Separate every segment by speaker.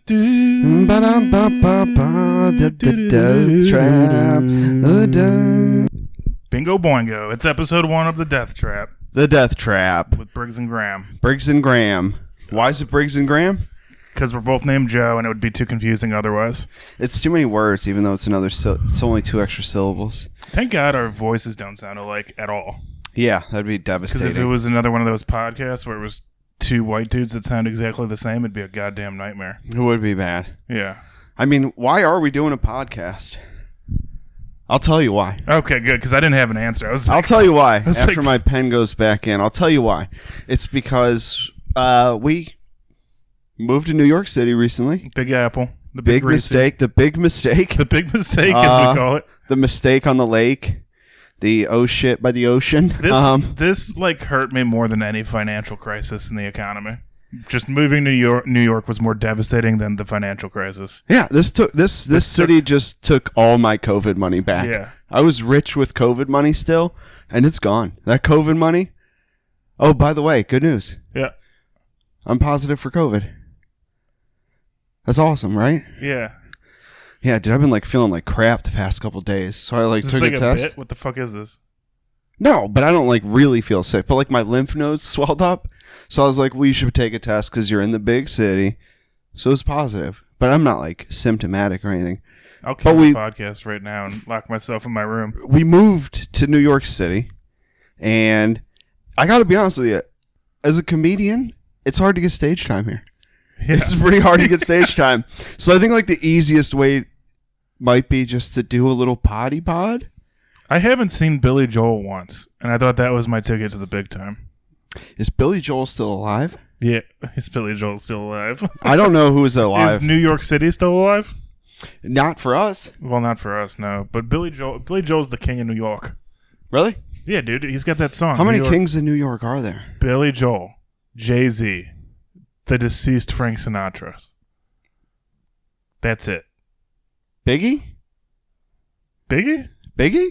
Speaker 1: Deathtrap.
Speaker 2: Bingo boingo. It's episode 1 of the Deathtrap.
Speaker 1: The Deathtrap.
Speaker 2: With Briggs and Graham.
Speaker 1: Briggs and Graham. Why is it Briggs and Graham?
Speaker 2: Because we're both named Joe and it would be too confusing otherwise.
Speaker 1: It's too many words, even though it's it's only 2 extra syllables.
Speaker 2: Thank God our voices don't sound alike at all.
Speaker 1: Yeah, that'd be devastating.
Speaker 2: Because if it was another one of those podcasts where it was 2 white dudes that sound exactly the same, it'd be a goddamn nightmare.
Speaker 1: It would be bad.
Speaker 2: Yeah.
Speaker 1: I mean, why are we doing a podcast? I'll tell you why.
Speaker 2: Okay, good, because I didn't have an answer.
Speaker 1: I'll tell you why after my pen goes back in. I'll tell you why. It's because we moved to New York City recently.
Speaker 2: Big Apple.
Speaker 1: The big mistake. The big mistake.
Speaker 2: The big mistake, as we call it.
Speaker 1: The mistake on the lake. The oh shit by the ocean.
Speaker 2: This hurt me more than any financial crisis in the economy. Just moving to New York was more devastating than the financial crisis.
Speaker 1: Yeah, this city just took all my COVID money back.
Speaker 2: Yeah.
Speaker 1: I was rich with COVID money still, and it's gone. That COVID money. Oh, by the way, good news.
Speaker 2: Yeah.
Speaker 1: I'm positive for COVID. That's awesome, right?
Speaker 2: Yeah.
Speaker 1: Yeah, dude, I've been feeling like crap the past couple days. So I took a test.
Speaker 2: Bit? What the fuck is this?
Speaker 1: No, but I don't really feel sick. But my lymph nodes swelled up. So I was like, well, you should take a test because you're in the big city. So it's positive. But I'm not symptomatic or anything.
Speaker 2: I'll kill the podcast right now and lock myself in my room.
Speaker 1: We moved to New York City. And I got to be honest with you. As a comedian, it's hard to get stage time here. Yeah. It's pretty hard to get stage time. So I think the easiest way might be just to do a little potty pod.
Speaker 2: I haven't seen Billy Joel once, and I thought that was my ticket to the big time.
Speaker 1: Is Billy Joel still alive?
Speaker 2: Yeah, is Billy Joel still alive?
Speaker 1: I don't know who is alive.
Speaker 2: Is New York City still alive?
Speaker 1: Not for us.
Speaker 2: Well, not for us, no. But Billy Joel's the king of New York.
Speaker 1: Really?
Speaker 2: Yeah, dude. He's got that song.
Speaker 1: How many kings in New York are there?
Speaker 2: Billy Joel, Jay-Z, the deceased Frank Sinatra. That's it.
Speaker 1: Biggie? Biggie?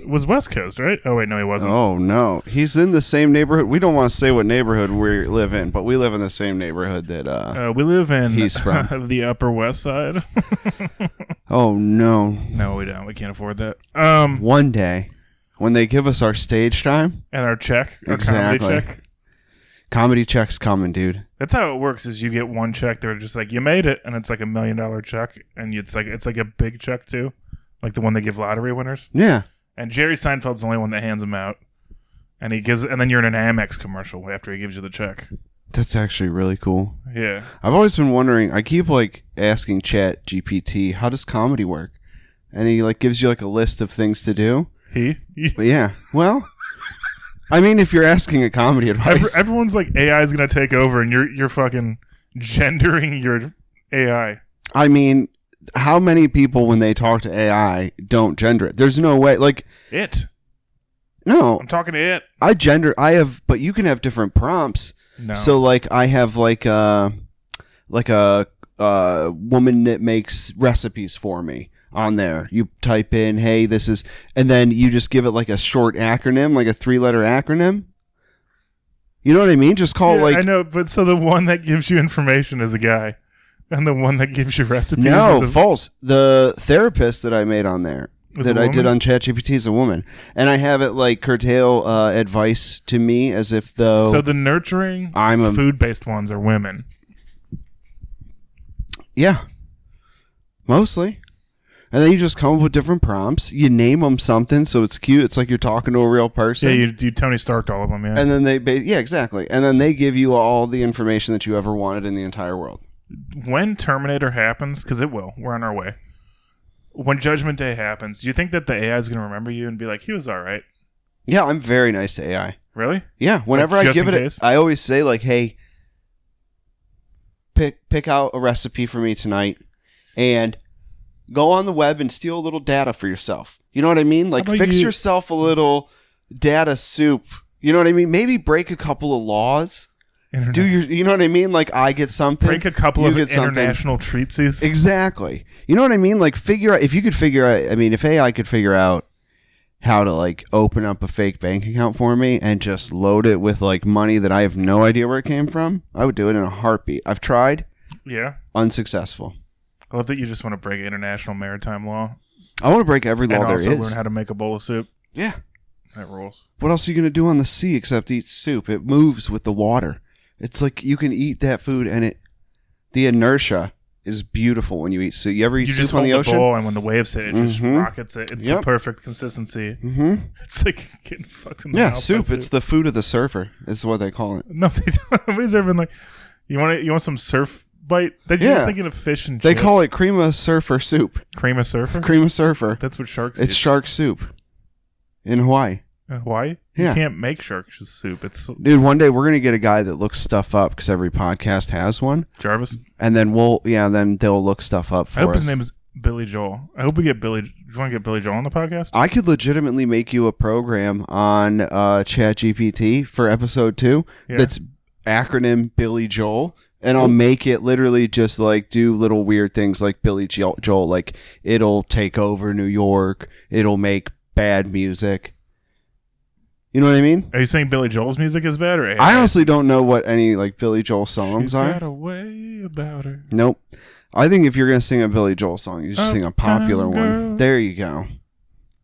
Speaker 2: Was West Coast, right? Oh, wait, no, he wasn't.
Speaker 1: Oh, no. He's in the same neighborhood. We don't want to say what neighborhood we live in, but we live in the same neighborhood that
Speaker 2: we live in
Speaker 1: he's from.
Speaker 2: The Upper West Side.
Speaker 1: Oh, no.
Speaker 2: No, we don't. We can't afford that.
Speaker 1: One day, when they give us our stage time.
Speaker 2: And our check. Our
Speaker 1: exactly.
Speaker 2: Comedy check.
Speaker 1: Comedy check's coming, dude.
Speaker 2: That's how it works. Is you get one check, they're just you made it, and it's $1 million check, and it's a big check too, like the one they give lottery winners.
Speaker 1: Yeah.
Speaker 2: And Jerry Seinfeld's the only one that hands them out, and then you're in an Amex commercial after he gives you the check.
Speaker 1: That's actually really cool.
Speaker 2: Yeah.
Speaker 1: I've always been wondering. I keep asking Chat GPT, how does comedy work? And he gives you a list of things to do. Yeah. Well. I mean, if you're asking a comedy advice,
Speaker 2: everyone's AI is gonna take over, and you're fucking gendering your AI.
Speaker 1: I mean, how many people when they talk to AI don't gender it? There's no way.
Speaker 2: It.
Speaker 1: No,
Speaker 2: I'm talking to it.
Speaker 1: I have, but you can have different prompts.
Speaker 2: No.
Speaker 1: So I have a woman that makes recipes for me. On there, you type in, hey, this is, and then you just give it a short acronym, a 3-letter acronym. You know what I mean? Just call
Speaker 2: I know, but so the one that gives you information is a guy, and the one that gives you recipes
Speaker 1: is false. The therapist that I made on there, that I did on ChatGPT, is a woman. And I have it curtail advice to me as if though.
Speaker 2: So the nurturing, food-based ones are women.
Speaker 1: Yeah. Mostly. And then you just come up with different prompts. You name them something, so it's cute. It's like you're talking to a real person.
Speaker 2: Yeah, you Tony Starked all of them, yeah.
Speaker 1: And then exactly. And then they give you all the information that you ever wanted in the entire world.
Speaker 2: When Terminator happens, because it will, we're on our way. When Judgment Day happens, do you think that the AI is going to remember you and be like, he was all right?
Speaker 1: Yeah, I'm very nice to AI.
Speaker 2: Really?
Speaker 1: Yeah, whenever I give it, I always say hey, pick out a recipe for me tonight, and go on the web and steal a little data for yourself. You know what I mean? Fix yourself a little data soup. You know what I mean? Maybe break a couple of laws. You know what I mean? I get something.
Speaker 2: Break a couple of international treaties.
Speaker 1: Exactly. You know what I mean? Figure out, if you could figure out, if AI could figure out how to open up a fake bank account for me and just load it with money that I have no idea where it came from, I would do it in a heartbeat. I've tried.
Speaker 2: Yeah.
Speaker 1: Unsuccessful.
Speaker 2: I love that you just want to break international maritime law.
Speaker 1: I want to break every law
Speaker 2: and
Speaker 1: there
Speaker 2: also
Speaker 1: is.
Speaker 2: learn how to make a bowl of soup.
Speaker 1: Yeah.
Speaker 2: That rules.
Speaker 1: What else are you going to do on the sea except eat soup? It moves with the water. It's like you can eat that food and the inertia is beautiful when you eat soup. You ever eat soup on the ocean?
Speaker 2: You just hold the bowl, and when the waves hit, it just rockets it. It's
Speaker 1: Yep.
Speaker 2: the perfect consistency.
Speaker 1: Mm-hmm.
Speaker 2: It's like getting fucked in the
Speaker 1: Yeah,
Speaker 2: mouth.
Speaker 1: soup. It's the food of the surfer. Is what they call it.
Speaker 2: No, they don't. Nobody's ever been like, you want some surf bite? You're thinking of fish and
Speaker 1: They
Speaker 2: chips.
Speaker 1: call it cream of surfer soup.
Speaker 2: Cream of surfer?
Speaker 1: Cream of surfer.
Speaker 2: That's what sharks
Speaker 1: It's
Speaker 2: eat.
Speaker 1: shark soup in Hawaii.
Speaker 2: Hawaii?
Speaker 1: Yeah.
Speaker 2: You can't make shark soup. It's
Speaker 1: Dude, one day we're going to get a guy that looks stuff up because every podcast has one.
Speaker 2: Jarvis.
Speaker 1: And then then they'll look stuff up for us.
Speaker 2: I hope his name is Billy Joel. I hope we get Billy. Do you want to get Billy Joel on the podcast?
Speaker 1: I could legitimately make you a program on ChatGPT for episode 2 that's acronym Billy Joel. And I'll make it literally just like do little weird things like Billy Joel. Like it'll take over New York. It'll make bad music. You know what I mean?
Speaker 2: Are you saying Billy Joel's music is bad? Or
Speaker 1: I honestly don't know what any like Billy Joel songs
Speaker 2: She's
Speaker 1: are.
Speaker 2: got a way about her.
Speaker 1: Nope. I think if you're going to sing a Billy Joel song, you just sing a popular
Speaker 2: Uptown
Speaker 1: one.
Speaker 2: Girl.
Speaker 1: There you go.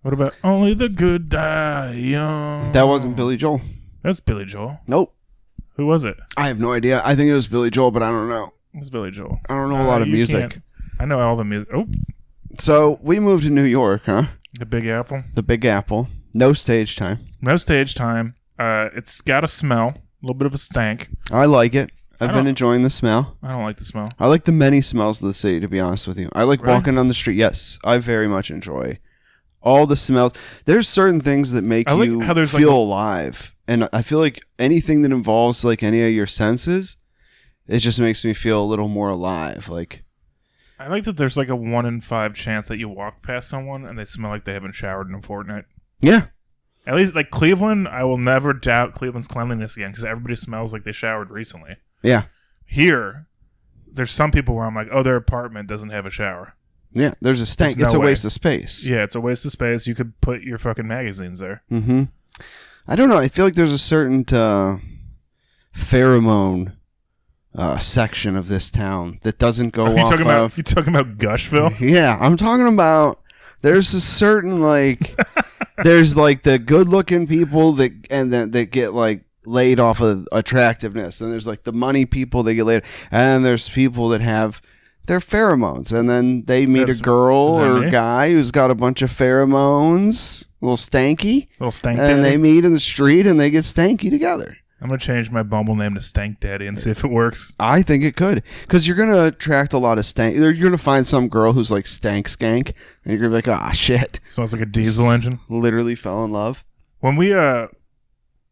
Speaker 2: What about Only the Good Die Young?
Speaker 1: That wasn't Billy Joel.
Speaker 2: That's Billy Joel.
Speaker 1: Nope.
Speaker 2: Who was it?
Speaker 1: I have no idea. I think it was Billy Joel, but I don't know.
Speaker 2: It's Billy Joel.
Speaker 1: I don't know a lot of
Speaker 2: You
Speaker 1: music.
Speaker 2: can't- I know all the music. Oh,
Speaker 1: So we moved to New York, huh?
Speaker 2: the Big Apple.
Speaker 1: The Big Apple. No stage time.
Speaker 2: No stage time. It's got a smell. A little bit of a stank.
Speaker 1: I like it. I've
Speaker 2: I
Speaker 1: been
Speaker 2: don't-
Speaker 1: enjoying the smell.
Speaker 2: I don't like the smell.
Speaker 1: I like the many smells of the city, to be honest with you. I like
Speaker 2: Really?
Speaker 1: walking down the street. Yes, I very much enjoy all the smells. There's certain things that make
Speaker 2: I like
Speaker 1: you
Speaker 2: how there's
Speaker 1: feel
Speaker 2: like
Speaker 1: alive. And I feel like anything that involves like any of your senses, it just makes me feel a little more alive. Like,
Speaker 2: I like that there's like a 1 in 5 chance that you walk past someone and they smell like they haven't showered in a fortnight.
Speaker 1: yeah.
Speaker 2: At least, like Cleveland, I will never doubt Cleveland's cleanliness again because everybody smells like they showered recently.
Speaker 1: Yeah.
Speaker 2: Here, there's some people where I'm like, oh, their apartment doesn't have a shower.
Speaker 1: Yeah. There's a stank.
Speaker 2: There's
Speaker 1: It's
Speaker 2: no
Speaker 1: a
Speaker 2: way.
Speaker 1: waste of space.
Speaker 2: Yeah, it's a waste of space. You could put your fucking magazines there.
Speaker 1: Mm-hmm. I don't know. I feel like there's a certain pheromone section of this town that doesn't go
Speaker 2: Are you
Speaker 1: off
Speaker 2: talking
Speaker 1: of.
Speaker 2: about? You talking about Gushville?
Speaker 1: Yeah, I'm talking about. There's a certain like. There's like the good-looking people that get like laid off of attractiveness. Then there's like the money people that get laid, and then there's people that have their pheromones, and then they meet
Speaker 2: That's-
Speaker 1: a girl
Speaker 2: is that
Speaker 1: or
Speaker 2: me?
Speaker 1: a guy who's got a bunch of pheromones, a little stanky,
Speaker 2: Little stank
Speaker 1: and
Speaker 2: daddy.
Speaker 1: they meet in the street and they get stanky together.
Speaker 2: I'm gonna change my Bumble name to Stank Daddy and see if it works.
Speaker 1: I think it could, because you're gonna attract a lot of stank. You're gonna find some girl who's like stank skank, and you're gonna be like, ah, shit,
Speaker 2: Smells like a diesel engine.
Speaker 1: literally fell in love.
Speaker 2: When we I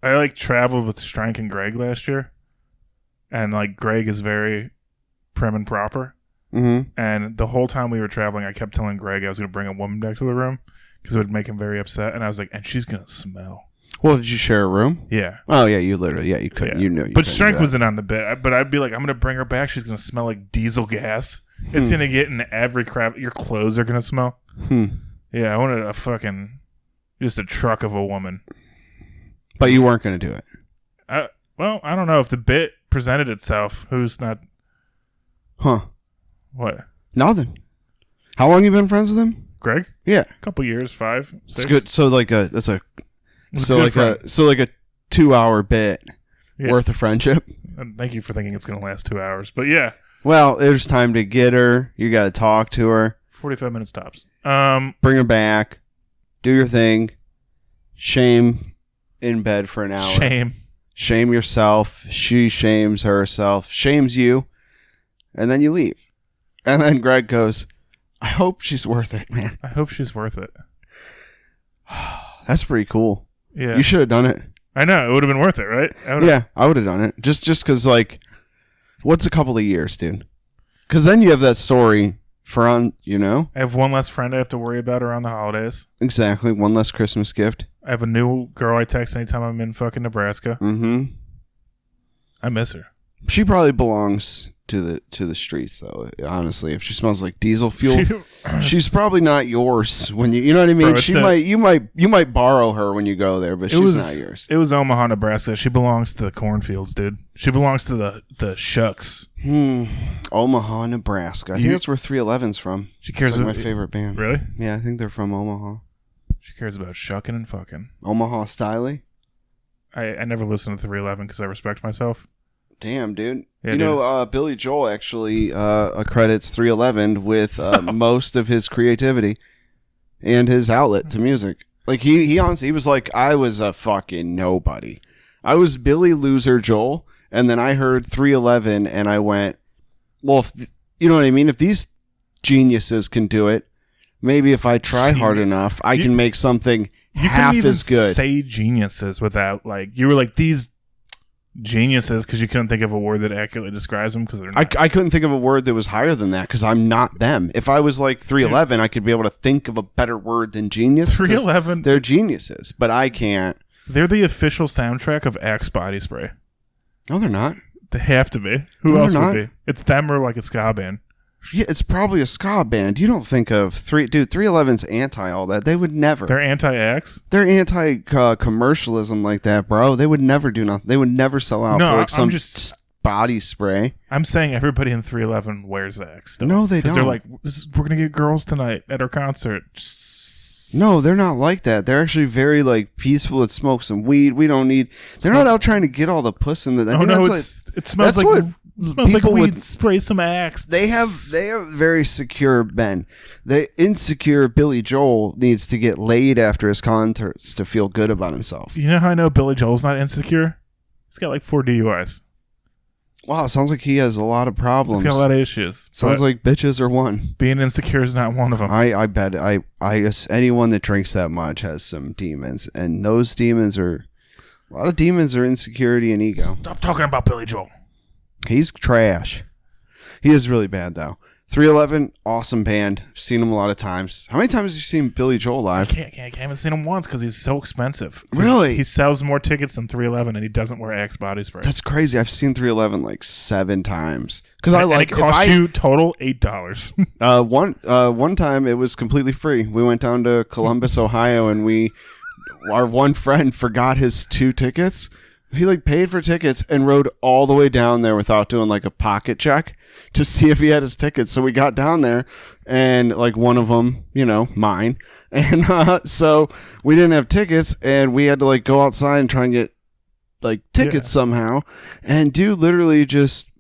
Speaker 2: like traveled with Strank and Greg last year, and like Greg is very prim and proper.
Speaker 1: Mm-hmm.
Speaker 2: And the whole time we were traveling, I kept telling Greg I was going to bring a woman back to the room because it would make him very upset. And I was like, and she's going to smell.
Speaker 1: Well, did you share a room?
Speaker 2: Yeah.
Speaker 1: Oh yeah, you literally, you couldn't,
Speaker 2: Yeah.
Speaker 1: you knew. You
Speaker 2: But
Speaker 1: couldn't
Speaker 2: Strank
Speaker 1: do that.
Speaker 2: wasn't on the bed. But I'd be like, I'm going to bring her back. She's going to smell like diesel gas. It's going to get in every crap. Your clothes are going to smell. Yeah, I wanted a fucking, just a truck of a woman.
Speaker 1: But you weren't going to do it.
Speaker 2: Well, I don't know if the bit presented itself. Who's not?
Speaker 1: Huh?
Speaker 2: What?
Speaker 1: Nothing. How long you been friends with him?
Speaker 2: Greg?
Speaker 1: Yeah,
Speaker 2: A couple years, 5, 6.
Speaker 1: it's good. So like that's a
Speaker 2: It's
Speaker 1: so
Speaker 2: good
Speaker 1: like
Speaker 2: friend.
Speaker 1: a so like a 2-hour bit
Speaker 2: Yeah.
Speaker 1: worth of friendship.
Speaker 2: And thank you for thinking it's going to last 2 hours. But yeah,
Speaker 1: Well, there's time to get her. You got to talk to her,
Speaker 2: 45 minutes tops.
Speaker 1: bring her back, do your thing, shame in bed for an hour.
Speaker 2: Shame.
Speaker 1: Yourself. She shames herself, shames you, and then you leave. And then Greg goes, I hope she's worth it, man.
Speaker 2: I hope she's worth it.
Speaker 1: That's pretty cool.
Speaker 2: Yeah.
Speaker 1: You should have done it.
Speaker 2: I know. It would have been worth it, right?
Speaker 1: Yeah, I would have done it. Just because, like, what's a couple of years, dude? Because then you have that story for on,
Speaker 2: I have one less friend I have to worry about around the holidays.
Speaker 1: Exactly. One less Christmas gift.
Speaker 2: I have a new girl I text anytime I'm in fucking Nebraska.
Speaker 1: Mm-hmm.
Speaker 2: I miss her.
Speaker 1: She probably belongs to the streets, though. Honestly, if she smells like diesel fuel, she's probably not yours. When you know what I mean. Bro, you might borrow her when you go there, but she's not yours.
Speaker 2: It was Omaha, Nebraska. She belongs to the cornfields, dude. She belongs to the shucks.
Speaker 1: Omaha, Nebraska. I think that's where 311's from.
Speaker 2: She cares
Speaker 1: about
Speaker 2: my
Speaker 1: favorite band.
Speaker 2: Really?
Speaker 1: Yeah, I think they're from Omaha.
Speaker 2: She cares about shucking and fucking.
Speaker 1: Omaha Styley.
Speaker 2: I never listened to 311 because I respect myself.
Speaker 1: Damn, dude.
Speaker 2: Yeah,
Speaker 1: you know, Billy Joel actually credits 311 with most of his creativity and his outlet to music. Like, he honestly, he was like, I was a fucking nobody. I was Billy Loser Joel, and then I heard 311, and I went, well, you know what I mean? If these geniuses can do it, maybe if I try hard enough, I can make something half as good. You couldn't even
Speaker 2: say geniuses without, like, you were like, these geniuses, because you couldn't think of a word that accurately describes them, because they're not.
Speaker 1: I couldn't think of a word that was higher than that, because I'm not them. If I was like 311, dude, I could be able to think of a better word than genius.
Speaker 2: 311,
Speaker 1: they're geniuses, but I can't.
Speaker 2: They're the official soundtrack of Axe body spray.
Speaker 1: No, they're not.
Speaker 2: They have to be. Who else would be? It's them or like a ska band.
Speaker 1: Yeah, it's probably a ska band. You don't think of 311's anti all that. They would never.
Speaker 2: They're anti-Axe?
Speaker 1: They're anti-commercialism like that, bro. They would never do nothing. They would never sell out for like some body spray.
Speaker 2: I'm saying everybody in 311 wears Axe still.
Speaker 1: No, they don't.
Speaker 2: Because they're like, we're going to get girls tonight at our concert.
Speaker 1: No, they're not like that. They're actually very like peaceful. It smokes some weed. We don't need. They're not out trying to get all the puss in the.
Speaker 2: Oh no, it smells like. It smells like weed. Spray some Axe.
Speaker 1: They have very secure men. The insecure Billy Joel needs to get laid after his concerts to feel good about himself.
Speaker 2: You know how I know Billy Joel's not insecure? He's got like 4 DUIs.
Speaker 1: Wow, sounds like he has a lot of problems.
Speaker 2: He's got a lot of issues.
Speaker 1: Sounds like bitches are one.
Speaker 2: Being insecure is not one of them.
Speaker 1: I bet I guess anyone that drinks that much has some demons, and those demons are a lot of demons are insecurity and ego.
Speaker 2: Stop talking about Billy Joel.
Speaker 1: He's trash. He is really bad, though. 311, awesome band. I've seen him a lot of times. How many times have you seen Billy Joel live?
Speaker 2: I haven't seen him once because he's so expensive.
Speaker 1: Really?
Speaker 2: He sells more tickets than 311, and he doesn't wear Axe body spray.
Speaker 1: That's crazy. I've seen 311 like 7 times. Because I like
Speaker 2: it cost you total $8.
Speaker 1: One time it was completely free. We went down to Columbus, Ohio, and our one friend forgot his 2 tickets. He like paid for tickets and rode all the way down there without doing like a pocket check to see if he had his tickets. So we got down there and like one of them, mine. And so we didn't have tickets and we had to like go outside and try and get like tickets somehow. And dude literally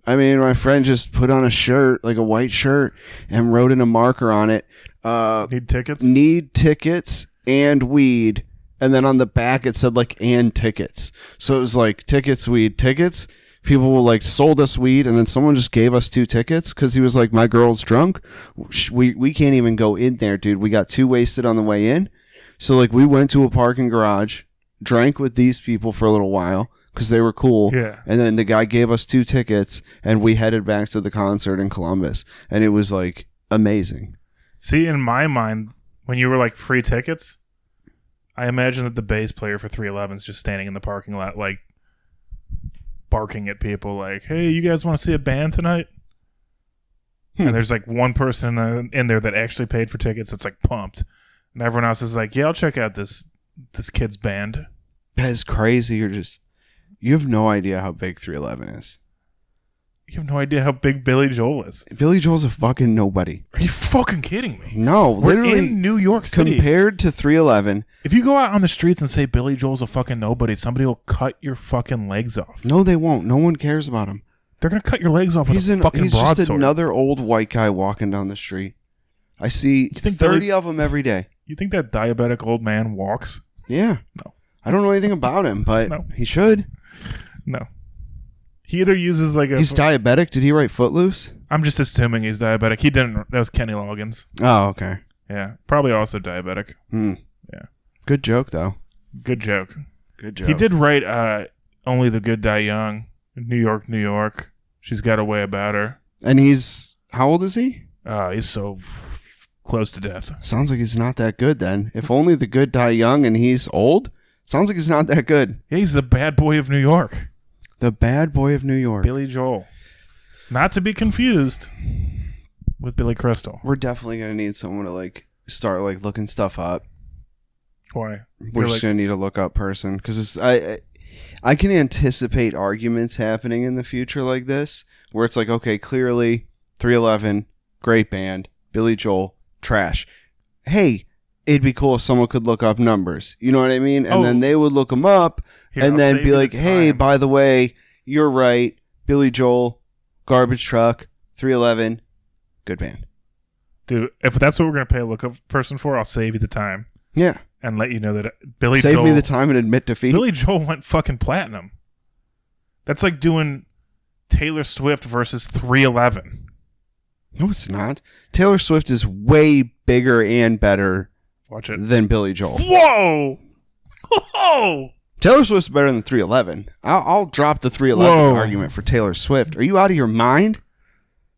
Speaker 1: my friend just put on a shirt, like a white shirt, and wrote in a marker on it.
Speaker 2: Need tickets?
Speaker 1: Need tickets and weed. And then on the back, it said, like, and tickets. So it was like, tickets, weed, tickets. People, like, sold us weed, and then someone just gave us 2 tickets because he was like, my girl's drunk. We can't even go in there, dude. We got too wasted on the way in. So, like, we went to a parking garage, drank with these people for a little while because they were cool.
Speaker 2: Yeah.
Speaker 1: And then the guy gave us 2 tickets, and we headed back to the concert in Columbus. And it was, like, amazing.
Speaker 2: See, in my mind, when you were, like, free tickets, I imagine that the bass player for 311 is just standing in the parking lot, like, barking at people, like, hey, you guys want to see a band tonight? And there's, like, one person in there that actually paid for tickets that's, like, pumped. And everyone else is like, yeah, I'll check out this kid's band.
Speaker 1: That is crazy. You have no idea how big 311 is.
Speaker 2: You have no idea how big Billy Joel is.
Speaker 1: Billy Joel's a fucking nobody.
Speaker 2: Are you fucking kidding me?
Speaker 1: No, literally.
Speaker 2: We're in New York City.
Speaker 1: Compared to 311.
Speaker 2: If you go out on the streets and say Billy Joel's a fucking nobody, somebody will cut your fucking legs off.
Speaker 1: No, they won't. No one cares about him.
Speaker 2: They're going to cut your legs off with a fucking
Speaker 1: He's
Speaker 2: broadsword.
Speaker 1: just another old white guy walking down the street. I see 30 of them every day.
Speaker 2: You think that diabetic old man walks?
Speaker 1: Yeah.
Speaker 2: No.
Speaker 1: I don't know anything about him, but he should.
Speaker 2: No. He either uses like a...
Speaker 1: He's diabetic? Did he write Footloose?
Speaker 2: I'm just assuming he's diabetic. He didn't... That was Kenny Loggins.
Speaker 1: Oh, okay.
Speaker 2: Yeah. Probably also diabetic. Yeah.
Speaker 1: Good joke, though.
Speaker 2: Good joke.
Speaker 1: Good joke.
Speaker 2: He did write Only the Good Die Young. New York, New York. She's Got a Way About Her.
Speaker 1: And he's... How old is he?
Speaker 2: He's so close to death.
Speaker 1: Sounds like he's not that good, then. If Only the Good Die Young and he's old, sounds like he's not that good.
Speaker 2: Yeah, he's the bad boy of New York.
Speaker 1: The bad boy of New York.
Speaker 2: Billy Joel. Not to be confused with Billy Crystal.
Speaker 1: We're definitely going to need someone to like start like looking stuff up.
Speaker 2: Why?
Speaker 1: We're just going to need a look up person because I can anticipate arguments happening in the future like this where it's like, okay, clearly 311, great band, Billy Joel, trash. Hey, it'd be cool if someone could look up numbers. You know what I mean? And then they would look them up and then be like, hey, by the way, you're right. Billy Joel, Garbage Truck, 311, good band.
Speaker 2: Dude, if that's what we're going to pay a lookup person for, I'll save you the time.
Speaker 1: Yeah.
Speaker 2: And let you know that Billy
Speaker 1: Save
Speaker 2: Joel...
Speaker 1: me the time and admit defeat.
Speaker 2: Billy Joel went fucking platinum. That's like doing Taylor Swift versus 311.
Speaker 1: No, it's not. Taylor Swift is way bigger and better
Speaker 2: Watch it.
Speaker 1: than Billy Joel.
Speaker 2: Whoa! Whoa!
Speaker 1: Taylor Swift's better than 311. I'll drop the 311 argument for Taylor Swift. Are you out of your mind?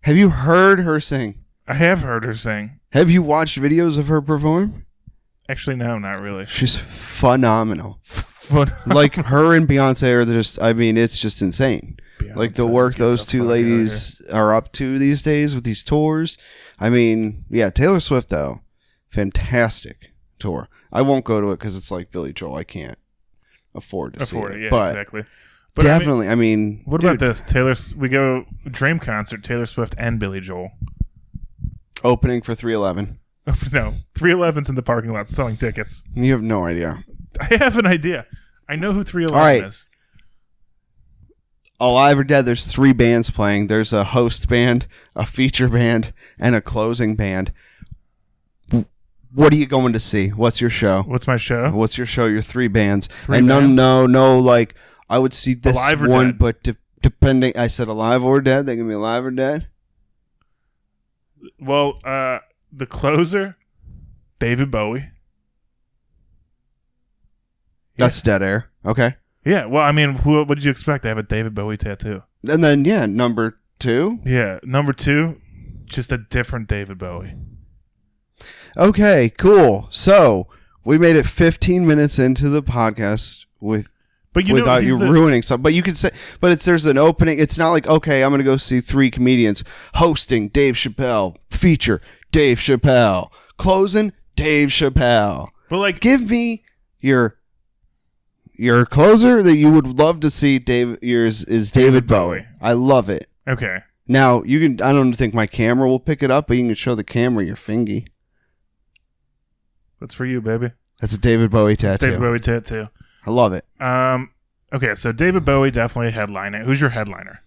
Speaker 1: Have you heard her sing?
Speaker 2: I have heard her sing.
Speaker 1: Have you watched videos of her perform?
Speaker 2: Actually, no, not really.
Speaker 1: She's phenomenal. Like her and Beyonce are just, I mean, it's just insane.
Speaker 2: Beyonce,
Speaker 1: like the work those two ladies are up to these days with these tours. I mean, yeah, Taylor Swift though, fantastic tour. I won't go to it because it's like Billy Joel. I can't afford to see it.
Speaker 2: Yeah,
Speaker 1: but
Speaker 2: exactly. But
Speaker 1: definitely, I mean
Speaker 2: what about this? We go Dream concert, Taylor Swift and Billy Joel.
Speaker 1: Opening for 311.
Speaker 2: No, 311's in the parking lot selling tickets.
Speaker 1: You have no idea.
Speaker 2: I have an idea. I know who 311 is.
Speaker 1: Alive or Dead, there's 3 bands playing. There's a host band, a feature band, and a closing band. What are you going to see? What's your show?
Speaker 2: What's my show?
Speaker 1: What's your show? Your 3 bands.
Speaker 2: 3
Speaker 1: and
Speaker 2: bands?
Speaker 1: No, like, I would see this
Speaker 2: Alive or
Speaker 1: one,
Speaker 2: Dead?
Speaker 1: but depending, I said Alive or Dead. They can be Alive or Dead.
Speaker 2: Well, the closer, David Bowie.
Speaker 1: That's Dead Air. Okay.
Speaker 2: Yeah, well, I mean, what did you expect? I have a David Bowie tattoo.
Speaker 1: And then, yeah, number 2.
Speaker 2: Yeah, number 2, just a different David Bowie.
Speaker 1: Okay, cool. So, we made it 15 minutes into the podcast without you ruining something. But you could say, there's an opening. It's not like, okay, I'm going to go see 3 comedians hosting Dave Chappelle, feature Dave Chappelle, closing Dave Chappelle.
Speaker 2: But like,
Speaker 1: give me your closer that you would love to see. Yours is David Bowie. I love it.
Speaker 2: Okay.
Speaker 1: Now you can. I don't think my camera will pick it up, but you can show the camera your fingy.
Speaker 2: That's for you, baby.
Speaker 1: That's a David Bowie tattoo.
Speaker 2: It's David Bowie tattoo.
Speaker 1: I love it.
Speaker 2: Okay, so David Bowie definitely headliner. Who's your headliner?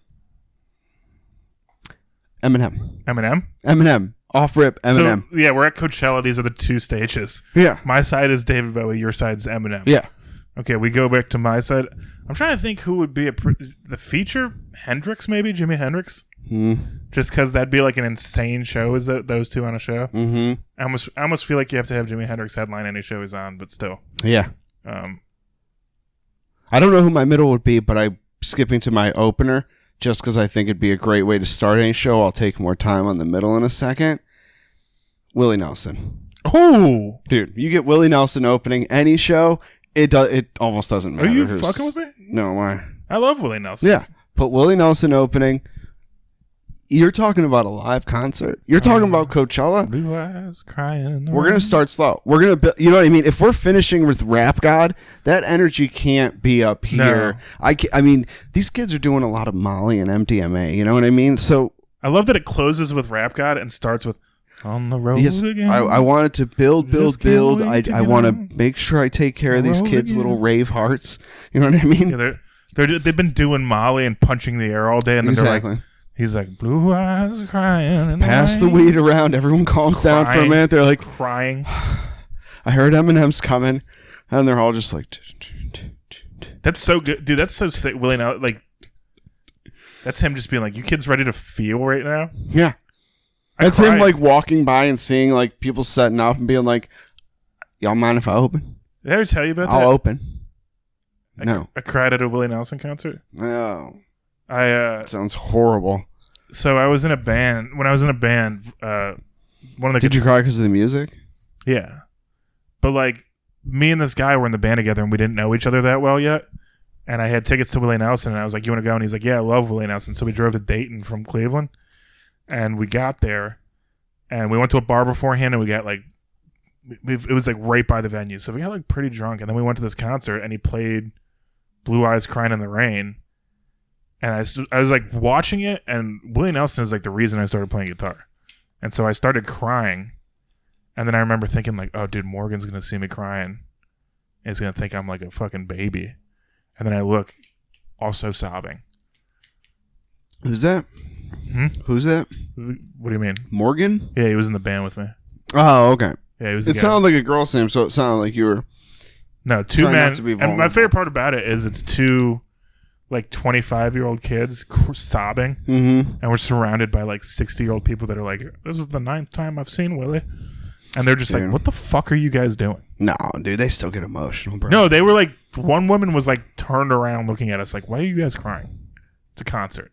Speaker 1: Eminem.
Speaker 2: Eminem?
Speaker 1: Off rip Eminem.
Speaker 2: So, yeah, we're at Coachella. These are the 2 stages.
Speaker 1: Yeah.
Speaker 2: My side is David Bowie. Your side's Eminem.
Speaker 1: Yeah.
Speaker 2: Okay, we go back to my side. I'm trying to think who would be the feature. Hendrix, maybe? Jimi Hendrix? Just because that'd be like an insane show, is that those 2 on a show?
Speaker 1: Mm-hmm.
Speaker 2: I almost feel like you have to have Jimi Hendrix headline any show he's on, but still.
Speaker 1: Yeah. I don't know who my middle would be, but I'm skipping to my opener just because I think it'd be a great way to start any show. I'll take more time on the middle in a second. Willie Nelson.
Speaker 2: Oh!
Speaker 1: Dude, you get Willie Nelson opening any show, it almost doesn't matter.
Speaker 2: Are you fucking with me?
Speaker 1: No, why?
Speaker 2: I love Willie Nelson.
Speaker 1: Yeah. Put Willie Nelson opening. You're talking about a live concert. You're talking about Coachella.
Speaker 2: Blue eyes crying.
Speaker 1: We're going to start slow. We're going to, you know what I mean? If we're finishing with Rap God, that energy can't be up here. No. I mean, these kids are doing a lot of Molly and MDMA. You know what I mean? So
Speaker 2: I love that it closes with Rap God and starts with On the Road Again.
Speaker 1: I wanted to build. I want to make sure I take care of these kids' again. Little rave hearts. You know what I mean?
Speaker 2: Yeah, they've been doing Molly and punching the air all day, and then they're like, he's like, blue eyes crying.
Speaker 1: Pass the weed around. Everyone calms down for a minute. They're like
Speaker 2: crying.
Speaker 1: I heard Eminem's coming, and they're all just like.
Speaker 2: That's so good, dude. That's so sick. Willie now, like, that's him just being like, "You kids ready to feel right now?"
Speaker 1: Yeah, that's him like walking by and seeing like people setting up and being like, "Y'all mind if I open?"
Speaker 2: Did I ever tell you about that?
Speaker 1: I'll open. No,
Speaker 2: I cried at a Willie Nelson concert.
Speaker 1: No.
Speaker 2: That
Speaker 1: sounds horrible.
Speaker 2: So I was in a band. When I was in a band, one of the
Speaker 1: Did you cry because of the music?
Speaker 2: Yeah, but like me and this guy were in the band together, and we didn't know each other that well yet. and I had tickets to Willie Nelson, and I was like, "You want to go?" And he's like, "Yeah, I love Willie Nelson." So we drove to Dayton from Cleveland, and we got there, and we went to a bar beforehand, and we got like, it was like right by the venue, so we got like pretty drunk, and then we went to this concert, and he played Blue Eyes Crying in the Rain, and I was like watching it, and Willie Nelson is like the reason I started playing guitar, and so I started crying, and then I remember thinking like, "Oh, dude, Morgan's gonna see me crying, and he's gonna think I'm like a fucking baby." And then I look, also sobbing.
Speaker 1: Who's that? Who's that?
Speaker 2: What do you mean?
Speaker 1: Morgan?
Speaker 2: Yeah, he was in the band with me.
Speaker 1: Oh, okay.
Speaker 2: Yeah, he was.
Speaker 1: It sounded like a girl's name, so it sounded like you were.
Speaker 2: No, two men. And my favorite part about it is it's two, like 25-year-old kids sobbing, and we're surrounded by like 60-year-old people that are like, "This is the 9th time I've seen Willie," and they're just like, "What the fuck are you guys doing?"
Speaker 1: No, dude, they still get emotional, bro.
Speaker 2: No, they were like, one woman was like turned around looking at us like, "Why are you guys crying? It's a concert."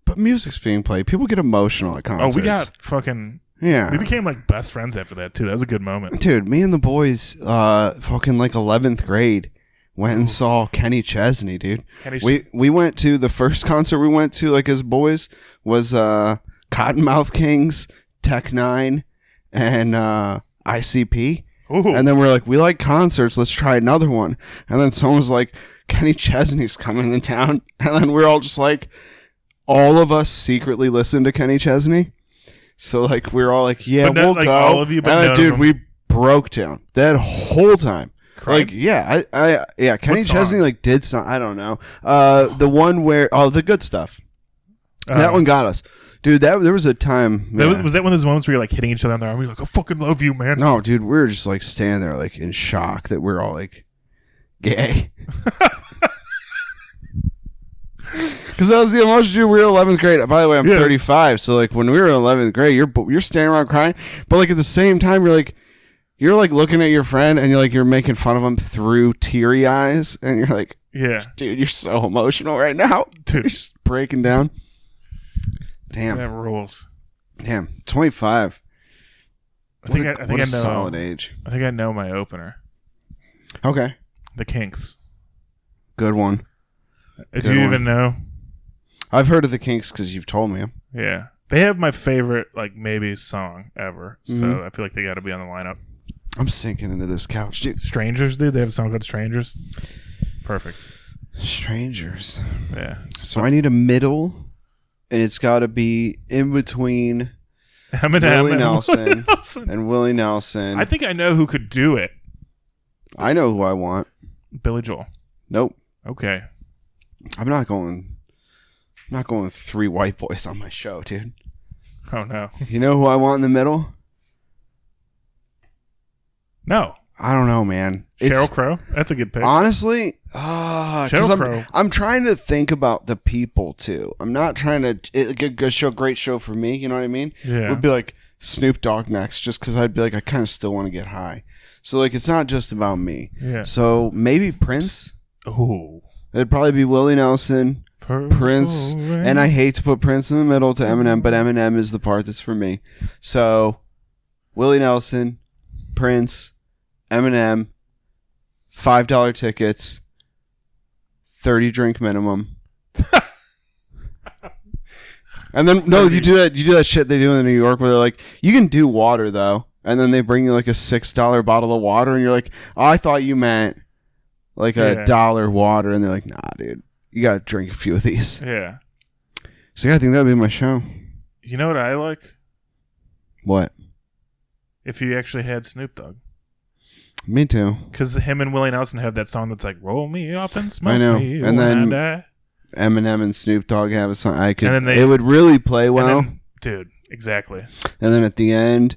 Speaker 1: But music's being played. People get emotional at concerts.
Speaker 2: Oh, we got fucking...
Speaker 1: Yeah.
Speaker 2: We became like best friends after that too. That was a good moment.
Speaker 1: Dude, me and the boys, fucking like 11th grade, went and saw Kenny Chesney, dude. We went to the first concert we went to, like as boys, was Cottonmouth Kings, Tech Nine, and ICP.
Speaker 2: Ooh.
Speaker 1: And then we're like, we like concerts, let's try another one. And then someone was like, Kenny Chesney's coming in town. And then we're all just like, all of us secretly listened to Kenny Chesney. So like we're all like, yeah, we'll
Speaker 2: like
Speaker 1: go.
Speaker 2: All of you, but
Speaker 1: and dude, we broke down that whole time.
Speaker 2: Cried?
Speaker 1: Like, yeah, Kenny Chesney like did something. I don't know. The one where the good stuff. That one got us. Dude, there was a time.
Speaker 2: Was that one of those moments where you're like hitting each other on the arm? You're like, "I fucking love you, man."
Speaker 1: No, dude, we were just like standing there like in shock that we're all like gay. Because that was the emotion, dude. We were in 11th grade. By the way, I'm 35, so like when we were in 11th grade, you're standing around crying, but like at the same time, you're like looking at your friend and you're making fun of him through teary eyes, and you're like,
Speaker 2: "Yeah,
Speaker 1: dude, you're so emotional right now, dude. You're just breaking down." Damn,
Speaker 2: that rules.
Speaker 1: Damn, 25.
Speaker 2: I think I know.
Speaker 1: Solid age.
Speaker 2: I think I know my opener.
Speaker 1: Okay.
Speaker 2: The Kinks.
Speaker 1: Good one.
Speaker 2: Did you even know?
Speaker 1: I've heard of the Kinks because you've told me.
Speaker 2: Yeah, they have my favorite like maybe song ever. So I feel like they got to be on the lineup.
Speaker 1: I'm sinking into this couch, dude.
Speaker 2: Strangers, dude. They have a song called Strangers. Perfect.
Speaker 1: Strangers.
Speaker 2: Yeah.
Speaker 1: So I need a middle, and it's got to be in between
Speaker 2: Eminem
Speaker 1: Willie Nelson and Willie Nelson.
Speaker 2: I think I know who could do it.
Speaker 1: I know who I want.
Speaker 2: Billy Joel.
Speaker 1: Nope.
Speaker 2: Okay.
Speaker 1: I'm not going 3 white boys on my show, dude.
Speaker 2: Oh no.
Speaker 1: You know who I want in the middle?
Speaker 2: No.
Speaker 1: I don't know, man.
Speaker 2: Sheryl Crow? That's a good pick.
Speaker 1: Honestly, Sheryl Crow. I'm trying to think about the people too. I'm not trying to great show for me, you know what I mean?
Speaker 2: Yeah.
Speaker 1: It would be like Snoop Dogg next, just because I'd be like, I kind of still want to get high. So like it's not just about me.
Speaker 2: Yeah.
Speaker 1: So maybe Prince.
Speaker 2: Oh.
Speaker 1: It'd probably be Willie Nelson, Prince, and I hate to put Prince in the middle to Eminem, but Eminem is the part that's for me. So, Willie Nelson, Prince, Eminem, $5 tickets, 30 drink minimum. And then you do that shit they do in New York where they're like, you can do water though, and then they bring you like a $6 bottle of water, and you're like, oh, I thought you meant like a $1 water, and they're like, nah, dude, you gotta drink a few of these.
Speaker 2: Yeah.
Speaker 1: So yeah, I think that'd be my show.
Speaker 2: You know what I like?
Speaker 1: What?
Speaker 2: If you actually had Snoop Dogg.
Speaker 1: Me too.
Speaker 2: Because him and Willie Nelson have that song that's like, roll me up and smoke
Speaker 1: I know.
Speaker 2: me
Speaker 1: And then
Speaker 2: die.
Speaker 1: Eminem and Snoop Dogg have a song.
Speaker 2: It
Speaker 1: would really play well.
Speaker 2: Dude, exactly.
Speaker 1: And then at the end,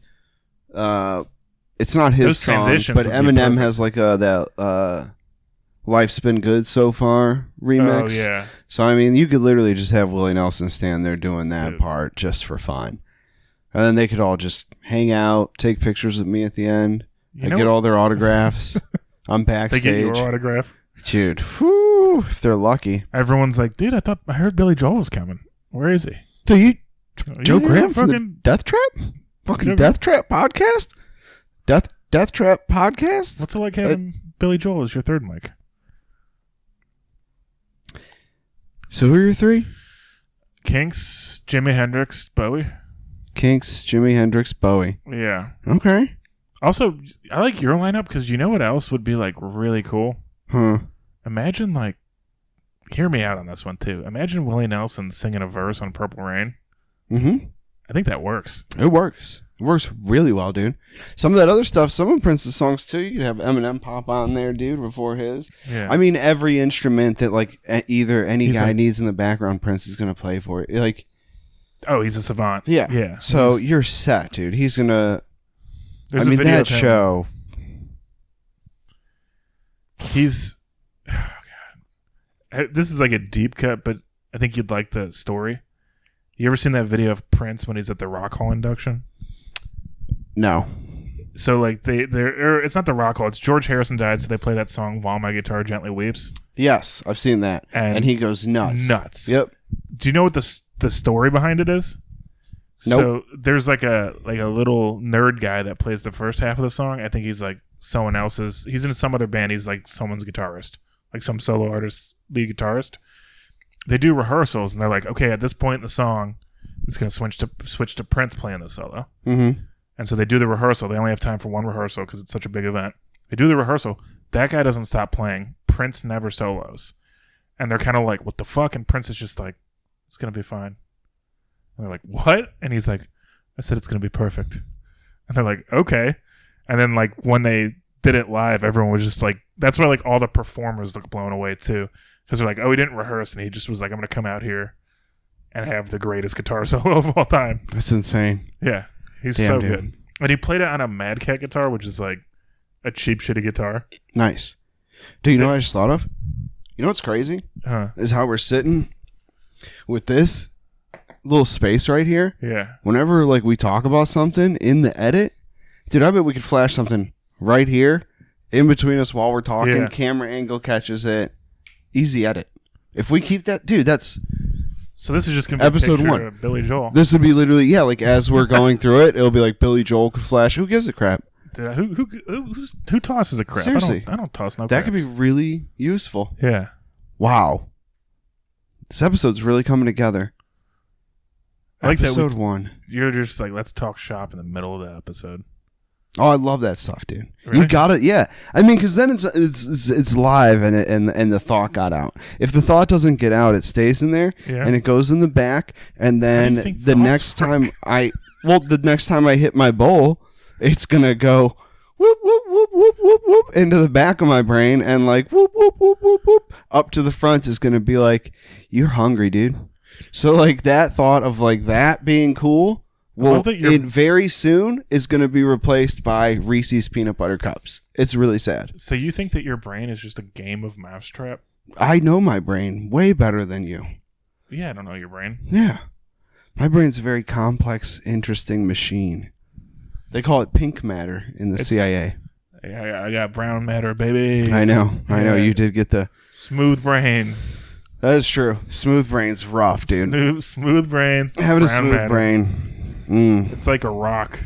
Speaker 1: it's not his song, but Eminem has like that Life's Been Good So Far remix.
Speaker 2: Oh, yeah.
Speaker 1: So, I mean, you could literally just have Willie Nelson stand there doing that part just for fun. And then they could all just hang out, take pictures with me at the end. I get all their autographs. I'm backstage.
Speaker 2: They get your autograph?
Speaker 1: Dude, whew, if they're lucky.
Speaker 2: Everyone's like, dude, I heard Billy Joel was coming. Where is he?
Speaker 1: Dude, Joe Graham from the Deathtrap? Fucking Deathtrap podcast? Deathtrap podcast?
Speaker 2: What's it like having Billy Joel as your third mic?
Speaker 1: So who are your three?
Speaker 2: Kinks, Jimi Hendrix, Bowie.
Speaker 1: Kinks, Jimi Hendrix, Bowie.
Speaker 2: Yeah.
Speaker 1: Okay.
Speaker 2: Also, I like your lineup because you know what else would be like really cool?
Speaker 1: Huh.
Speaker 2: Imagine like, hear me out on this one too. Imagine Willie Nelson singing a verse on Purple Rain.
Speaker 1: Mm-hmm.
Speaker 2: I think that works.
Speaker 1: It works. It works really well, dude. Some of that other stuff, some of Prince's songs too, you could have Eminem pop on there, dude, before his.
Speaker 2: Yeah.
Speaker 1: I mean, every instrument that like either any guy
Speaker 2: like,
Speaker 1: needs in the background, Prince is gonna play for it. Like,
Speaker 2: oh, he's a savant.
Speaker 1: yeah,
Speaker 2: yeah.
Speaker 1: So you're set, dude. He's gonna.
Speaker 2: There's
Speaker 1: I mean,
Speaker 2: a video
Speaker 1: that
Speaker 2: of him.
Speaker 1: show.
Speaker 2: He's. Oh God. This is like a deep cut, but I think you'd like the story. You ever seen that video of Prince when he's at the Rock Hall induction?
Speaker 1: No.
Speaker 2: So like it's not the Rock Hall. It's George Harrison died, so they play that song "While My Guitar Gently Weeps."
Speaker 1: Yes, I've seen that, and he goes nuts.
Speaker 2: Nuts.
Speaker 1: Yep.
Speaker 2: Do you know what the story behind it is?
Speaker 1: Nope.
Speaker 2: So there's like a little nerd guy that plays the first half of the song. I think he's like someone else's. He's in some other band. He's like someone's guitarist, like some solo artist's lead guitarist. They do rehearsals, and they're like, okay, at this point in the song, it's going to switch to Prince playing the solo.
Speaker 1: Mm-hmm.
Speaker 2: And so they do the rehearsal. They only have time for one rehearsal because it's such a big event. They do the rehearsal. That guy doesn't stop playing. Prince never solos. And they're kind of like, what the fuck? And Prince is just like, it's going to be fine. And they're like, what? And he's like, I said it's going to be perfect. And they're like, okay. And then like when they did it live, everyone was just like, that's why like all the performers look blown away too. Because they're like, oh, he didn't rehearse. And he just was like, I'm going to come out here and have the greatest guitar solo of all time.
Speaker 1: That's insane.
Speaker 2: Yeah. He's
Speaker 1: Damn,
Speaker 2: so
Speaker 1: dude.
Speaker 2: good. And he played it on a Mad Cat guitar, which is like a cheap, shitty guitar.
Speaker 1: Nice. Do you know what I just thought of? You know what's crazy?
Speaker 2: Huh.
Speaker 1: Is how we're sitting with this little space right here.
Speaker 2: Yeah.
Speaker 1: Whenever like we talk about something in the edit, dude, I bet we could flash something right here in between us while we're talking.
Speaker 2: Yeah.
Speaker 1: Camera angle catches it. Easy edit. If we keep that, dude, that's...
Speaker 2: So this is just going to be
Speaker 1: Episode
Speaker 2: a picture
Speaker 1: 1.
Speaker 2: of Billy Joel.
Speaker 1: This would be literally, yeah, like as we're going through it, it'll be like Billy Joel could flash. Who gives a crap?
Speaker 2: Dude, who tosses a crap?
Speaker 1: Seriously.
Speaker 2: I don't toss no
Speaker 1: That
Speaker 2: craps.
Speaker 1: could be really useful.
Speaker 2: Yeah.
Speaker 1: Wow. This episode's really coming together.
Speaker 2: I like that
Speaker 1: Episode 1.
Speaker 2: You're just like, let's talk shop in the middle of the episode.
Speaker 1: Oh, I love that stuff, dude.
Speaker 2: Really?
Speaker 1: You got it, yeah. I mean, because then it's live and the thought got out. If the thought doesn't get out, it stays in there
Speaker 2: Yeah.
Speaker 1: and it goes in the back. And
Speaker 2: How do
Speaker 1: then
Speaker 2: you think
Speaker 1: the
Speaker 2: thoughts
Speaker 1: next
Speaker 2: work?
Speaker 1: time the next time I hit my bowl, it's gonna go whoop whoop whoop whoop whoop whoop into the back of my brain, and like whoop whoop whoop whoop whoop up to the front is gonna be like, you're hungry, dude. So like that thought of like that being cool. Well, it very soon is going to be replaced by Reese's peanut butter cups. It's really sad.
Speaker 2: So you think that your brain is just a game of mousetrap?
Speaker 1: I know my brain way better than you.
Speaker 2: Yeah, I don't know your brain.
Speaker 1: Yeah. My brain's a very complex, interesting machine. They call it pink matter in the CIA.
Speaker 2: I got brown matter, baby.
Speaker 1: I know. You did get the...
Speaker 2: Smooth brain.
Speaker 1: That is true. Smooth brain's rough, dude.
Speaker 2: Smooth brain.
Speaker 1: Having a smooth brain.
Speaker 2: It's like a rock,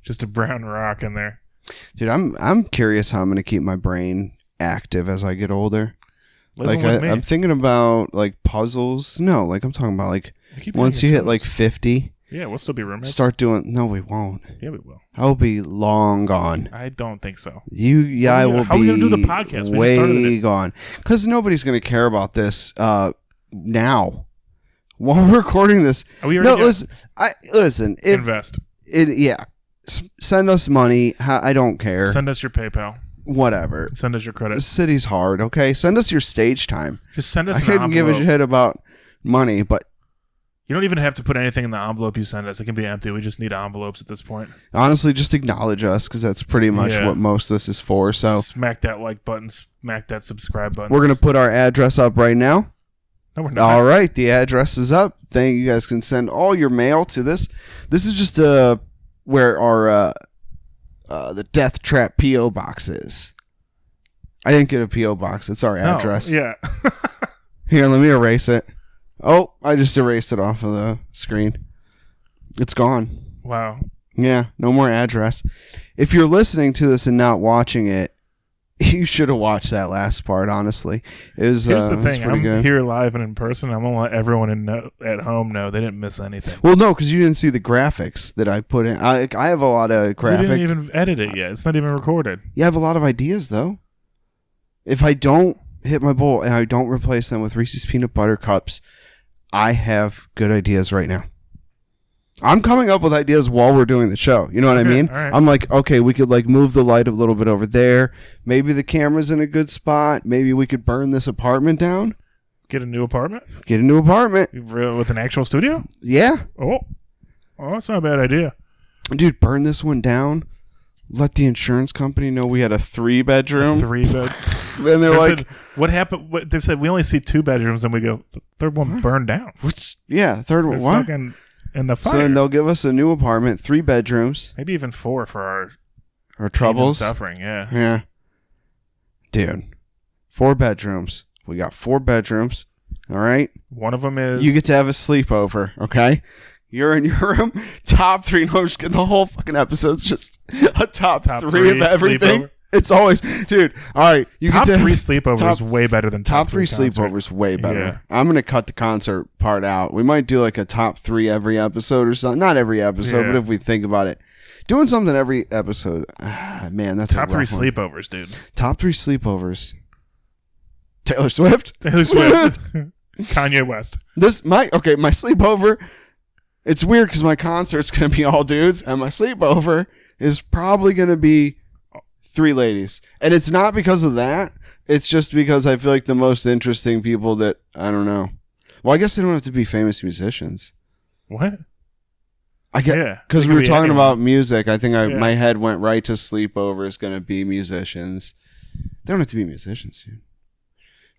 Speaker 2: just a brown rock in there.
Speaker 1: Dude, I'm curious how I'm going to keep my brain active as I get older. I'm thinking about like puzzles. No, like I'm talking about like once you hit like 50.
Speaker 2: Yeah, we'll still be roommates.
Speaker 1: Start doing. No, we won't.
Speaker 2: Yeah, we will.
Speaker 1: I'll be long gone.
Speaker 2: I don't think so.
Speaker 1: I will be.
Speaker 2: How are we gonna do the podcast? We just started
Speaker 1: Way
Speaker 2: it.
Speaker 1: gone. Because nobody's going to care about this now. While we're recording this, listen.
Speaker 2: Invest.
Speaker 1: Send us money. I don't care.
Speaker 2: Send us your PayPal.
Speaker 1: Whatever.
Speaker 2: Send us your credit.
Speaker 1: The city's hard. Okay, send us your stage time.
Speaker 2: Just send us.
Speaker 1: I couldn't give a shit about money, but
Speaker 2: you don't even have to put anything in the envelope you send us. It can be empty. We just need envelopes at this point.
Speaker 1: Honestly, just acknowledge us because that's pretty much what most of this is for. So
Speaker 2: smack that like button. Smack that subscribe button.
Speaker 1: We're gonna put our address up right now.
Speaker 2: No, we're not.
Speaker 1: All right, the address is up. You guys can send all your mail to this. This is just where our the Deathtrap PO box is. I didn't get a PO box. It's our address.
Speaker 2: Yeah.
Speaker 1: Here, let me erase it. Oh, I just erased it off of the screen. It's gone.
Speaker 2: Wow.
Speaker 1: Yeah, no more address. If you're listening to this and not watching it, You should have watched that last part, honestly. It was,
Speaker 2: Here's the thing. I'm
Speaker 1: good.
Speaker 2: here live and in person. I'm going to let everyone at home know they didn't miss anything.
Speaker 1: Well, no, because you didn't see the graphics that I put in. I have a lot of graphics.
Speaker 2: We didn't even edit it yet. It's not even recorded.
Speaker 1: You have a lot of ideas, though. If I don't hit my bowl and I don't replace them with Reese's Peanut Butter Cups, I have good ideas right now. I'm coming up with ideas while we're doing the show. You know what I mean?
Speaker 2: Right.
Speaker 1: I'm like, okay, we could like move the light a little bit over there. Maybe the camera's in a good spot. Maybe we could burn this apartment down.
Speaker 2: Get a new apartment?
Speaker 1: Get a new apartment.
Speaker 2: With an actual studio?
Speaker 1: Yeah.
Speaker 2: Oh, that's not a bad idea.
Speaker 1: Dude, burn this one down. Let the insurance company know we had a 3-bedroom.
Speaker 2: 3-bed.
Speaker 1: Then they're like,
Speaker 2: said, what happened? They said, we only see 2 bedrooms, and we go, the third one burned down.
Speaker 1: Yeah, third one. What?
Speaker 2: In the fire.
Speaker 1: So then they'll give us a new apartment, 3 bedrooms.
Speaker 2: Maybe even 4 for
Speaker 1: our troubles.
Speaker 2: Suffering, yeah.
Speaker 1: Yeah. Dude, 4 bedrooms. We got 4 bedrooms. All right.
Speaker 2: One of them is.
Speaker 1: You get to have a sleepover, okay? You're in your room. Top 3. No, I'm just kidding. The whole fucking episode's just a top 3 of everything. Sleepover. It's always, dude. All right,
Speaker 2: top 3 sleepovers is way better than
Speaker 1: top 3 sleepovers. Way better. Yeah. I'm gonna cut the concert part out. We might do like a top 3 every episode or something. Not every episode, but if we think about it, doing something every episode. Man, that's
Speaker 2: top 3 sleepovers, dude.
Speaker 1: Top 3 sleepovers. Taylor Swift.
Speaker 2: Kanye West.
Speaker 1: My sleepover. It's weird because my concert's gonna be all dudes, and my sleepover is probably gonna be 3 ladies. And it's not because of that. It's just because I feel like the most interesting people that, I don't know. Well, I guess they don't have to be famous musicians.
Speaker 2: What?
Speaker 1: I get because we were talking about music. I think my head went right to sleepover is going to be musicians. They don't have to be musicians, dude.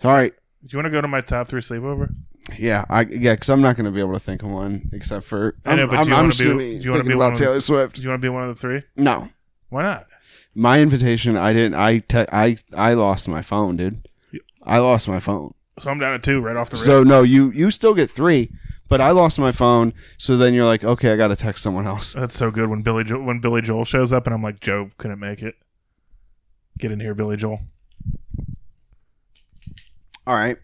Speaker 1: All right.
Speaker 2: Do you want to go to my top 3 sleepover?
Speaker 1: Yeah, because I'm not going to be able to think of one except for.
Speaker 2: I know, but do you want to be
Speaker 1: about Taylor Swift?
Speaker 2: Do you want to be one of the 3?
Speaker 1: No.
Speaker 2: Why not?
Speaker 1: My invitation, I didn't. I lost my phone, dude. I lost my phone.
Speaker 2: So I'm down at 2 right off the rip.
Speaker 1: So no, you still get 3, but I lost my phone. So then you're like, okay, I got to text someone else.
Speaker 2: That's so good when Billy Joel shows up, and I'm like, Joe couldn't make it. Get in here, Billy Joel.
Speaker 1: All right.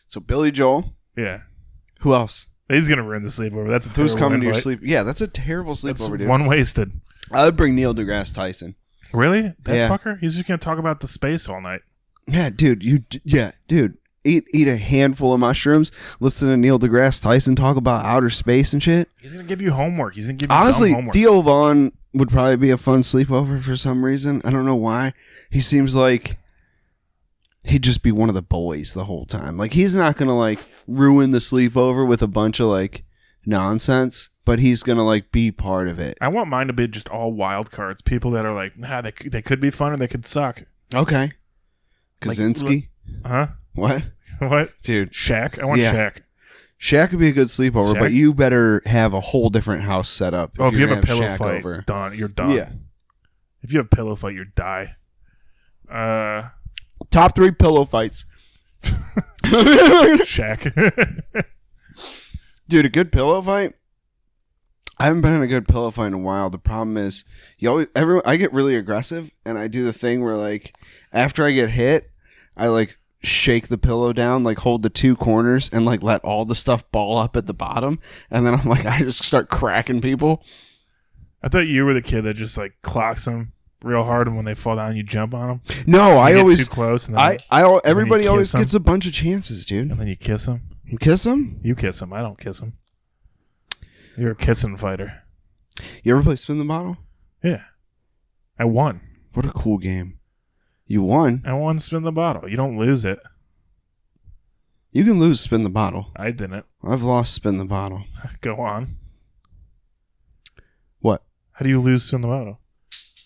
Speaker 1: So Billy Joel.
Speaker 2: Yeah.
Speaker 1: Who else?
Speaker 2: He's gonna ruin the sleepover. That's a terrible
Speaker 1: Who's coming
Speaker 2: invite.
Speaker 1: to your sleep? Yeah, that's a terrible sleepover, dude.
Speaker 2: One wasted.
Speaker 1: I would bring Neil deGrasse Tyson.
Speaker 2: Really? That fucker? He's just gonna talk about the space all night.
Speaker 1: Yeah, dude. Dude. Eat a handful of mushrooms. Listen to Neil deGrasse Tyson talk about outer space and shit.
Speaker 2: He's gonna give you homework. He's gonna give you
Speaker 1: honestly
Speaker 2: homework.
Speaker 1: Theo Vaughn would probably be a fun sleepover for some reason. I don't know why. He seems like he'd just be one of the boys the whole time. Like he's not gonna like ruin the sleepover with a bunch of like nonsense, but he's gonna like be part of it.
Speaker 2: I want mine to be just all wild cards. People that are like, nah, they could be fun or they could suck.
Speaker 1: Okay. Kaczynski?
Speaker 2: Huh?
Speaker 1: What?
Speaker 2: What?
Speaker 1: Dude.
Speaker 2: Shaq? I want Shaq.
Speaker 1: Shaq would be a good sleepover, but you better have a whole different house set up.
Speaker 2: If you have a pillow
Speaker 1: Shaq
Speaker 2: fight, you're done.
Speaker 1: Yeah.
Speaker 2: If you have a pillow fight, you die.
Speaker 1: Top 3 pillow fights.
Speaker 2: Shaq.
Speaker 1: Dude, a good pillow fight? I haven't been in a good pillow fight in a while. The problem is, I get really aggressive, and I do the thing where, like, after I get hit, I, like, shake the pillow down, like, hold the 2 corners, and, like, let all the stuff ball up at the bottom, and then I'm like, I just start cracking people.
Speaker 2: I thought you were the kid that just, like, clocks them real hard, and when they fall down, you jump on them.
Speaker 1: No, I always
Speaker 2: too close. And then
Speaker 1: everybody always gets a bunch of chances, dude.
Speaker 2: And then you kiss them.
Speaker 1: You kiss them?
Speaker 2: You kiss them. I don't kiss them. You're a kissing fighter.
Speaker 1: You ever play Spin the Bottle?
Speaker 2: Yeah, I won.
Speaker 1: What a cool game! You won.
Speaker 2: I won Spin the Bottle. You don't lose it.
Speaker 1: You can lose Spin the Bottle.
Speaker 2: I didn't.
Speaker 1: I've lost Spin the Bottle.
Speaker 2: Go on.
Speaker 1: What?
Speaker 2: How do you lose Spin the Bottle?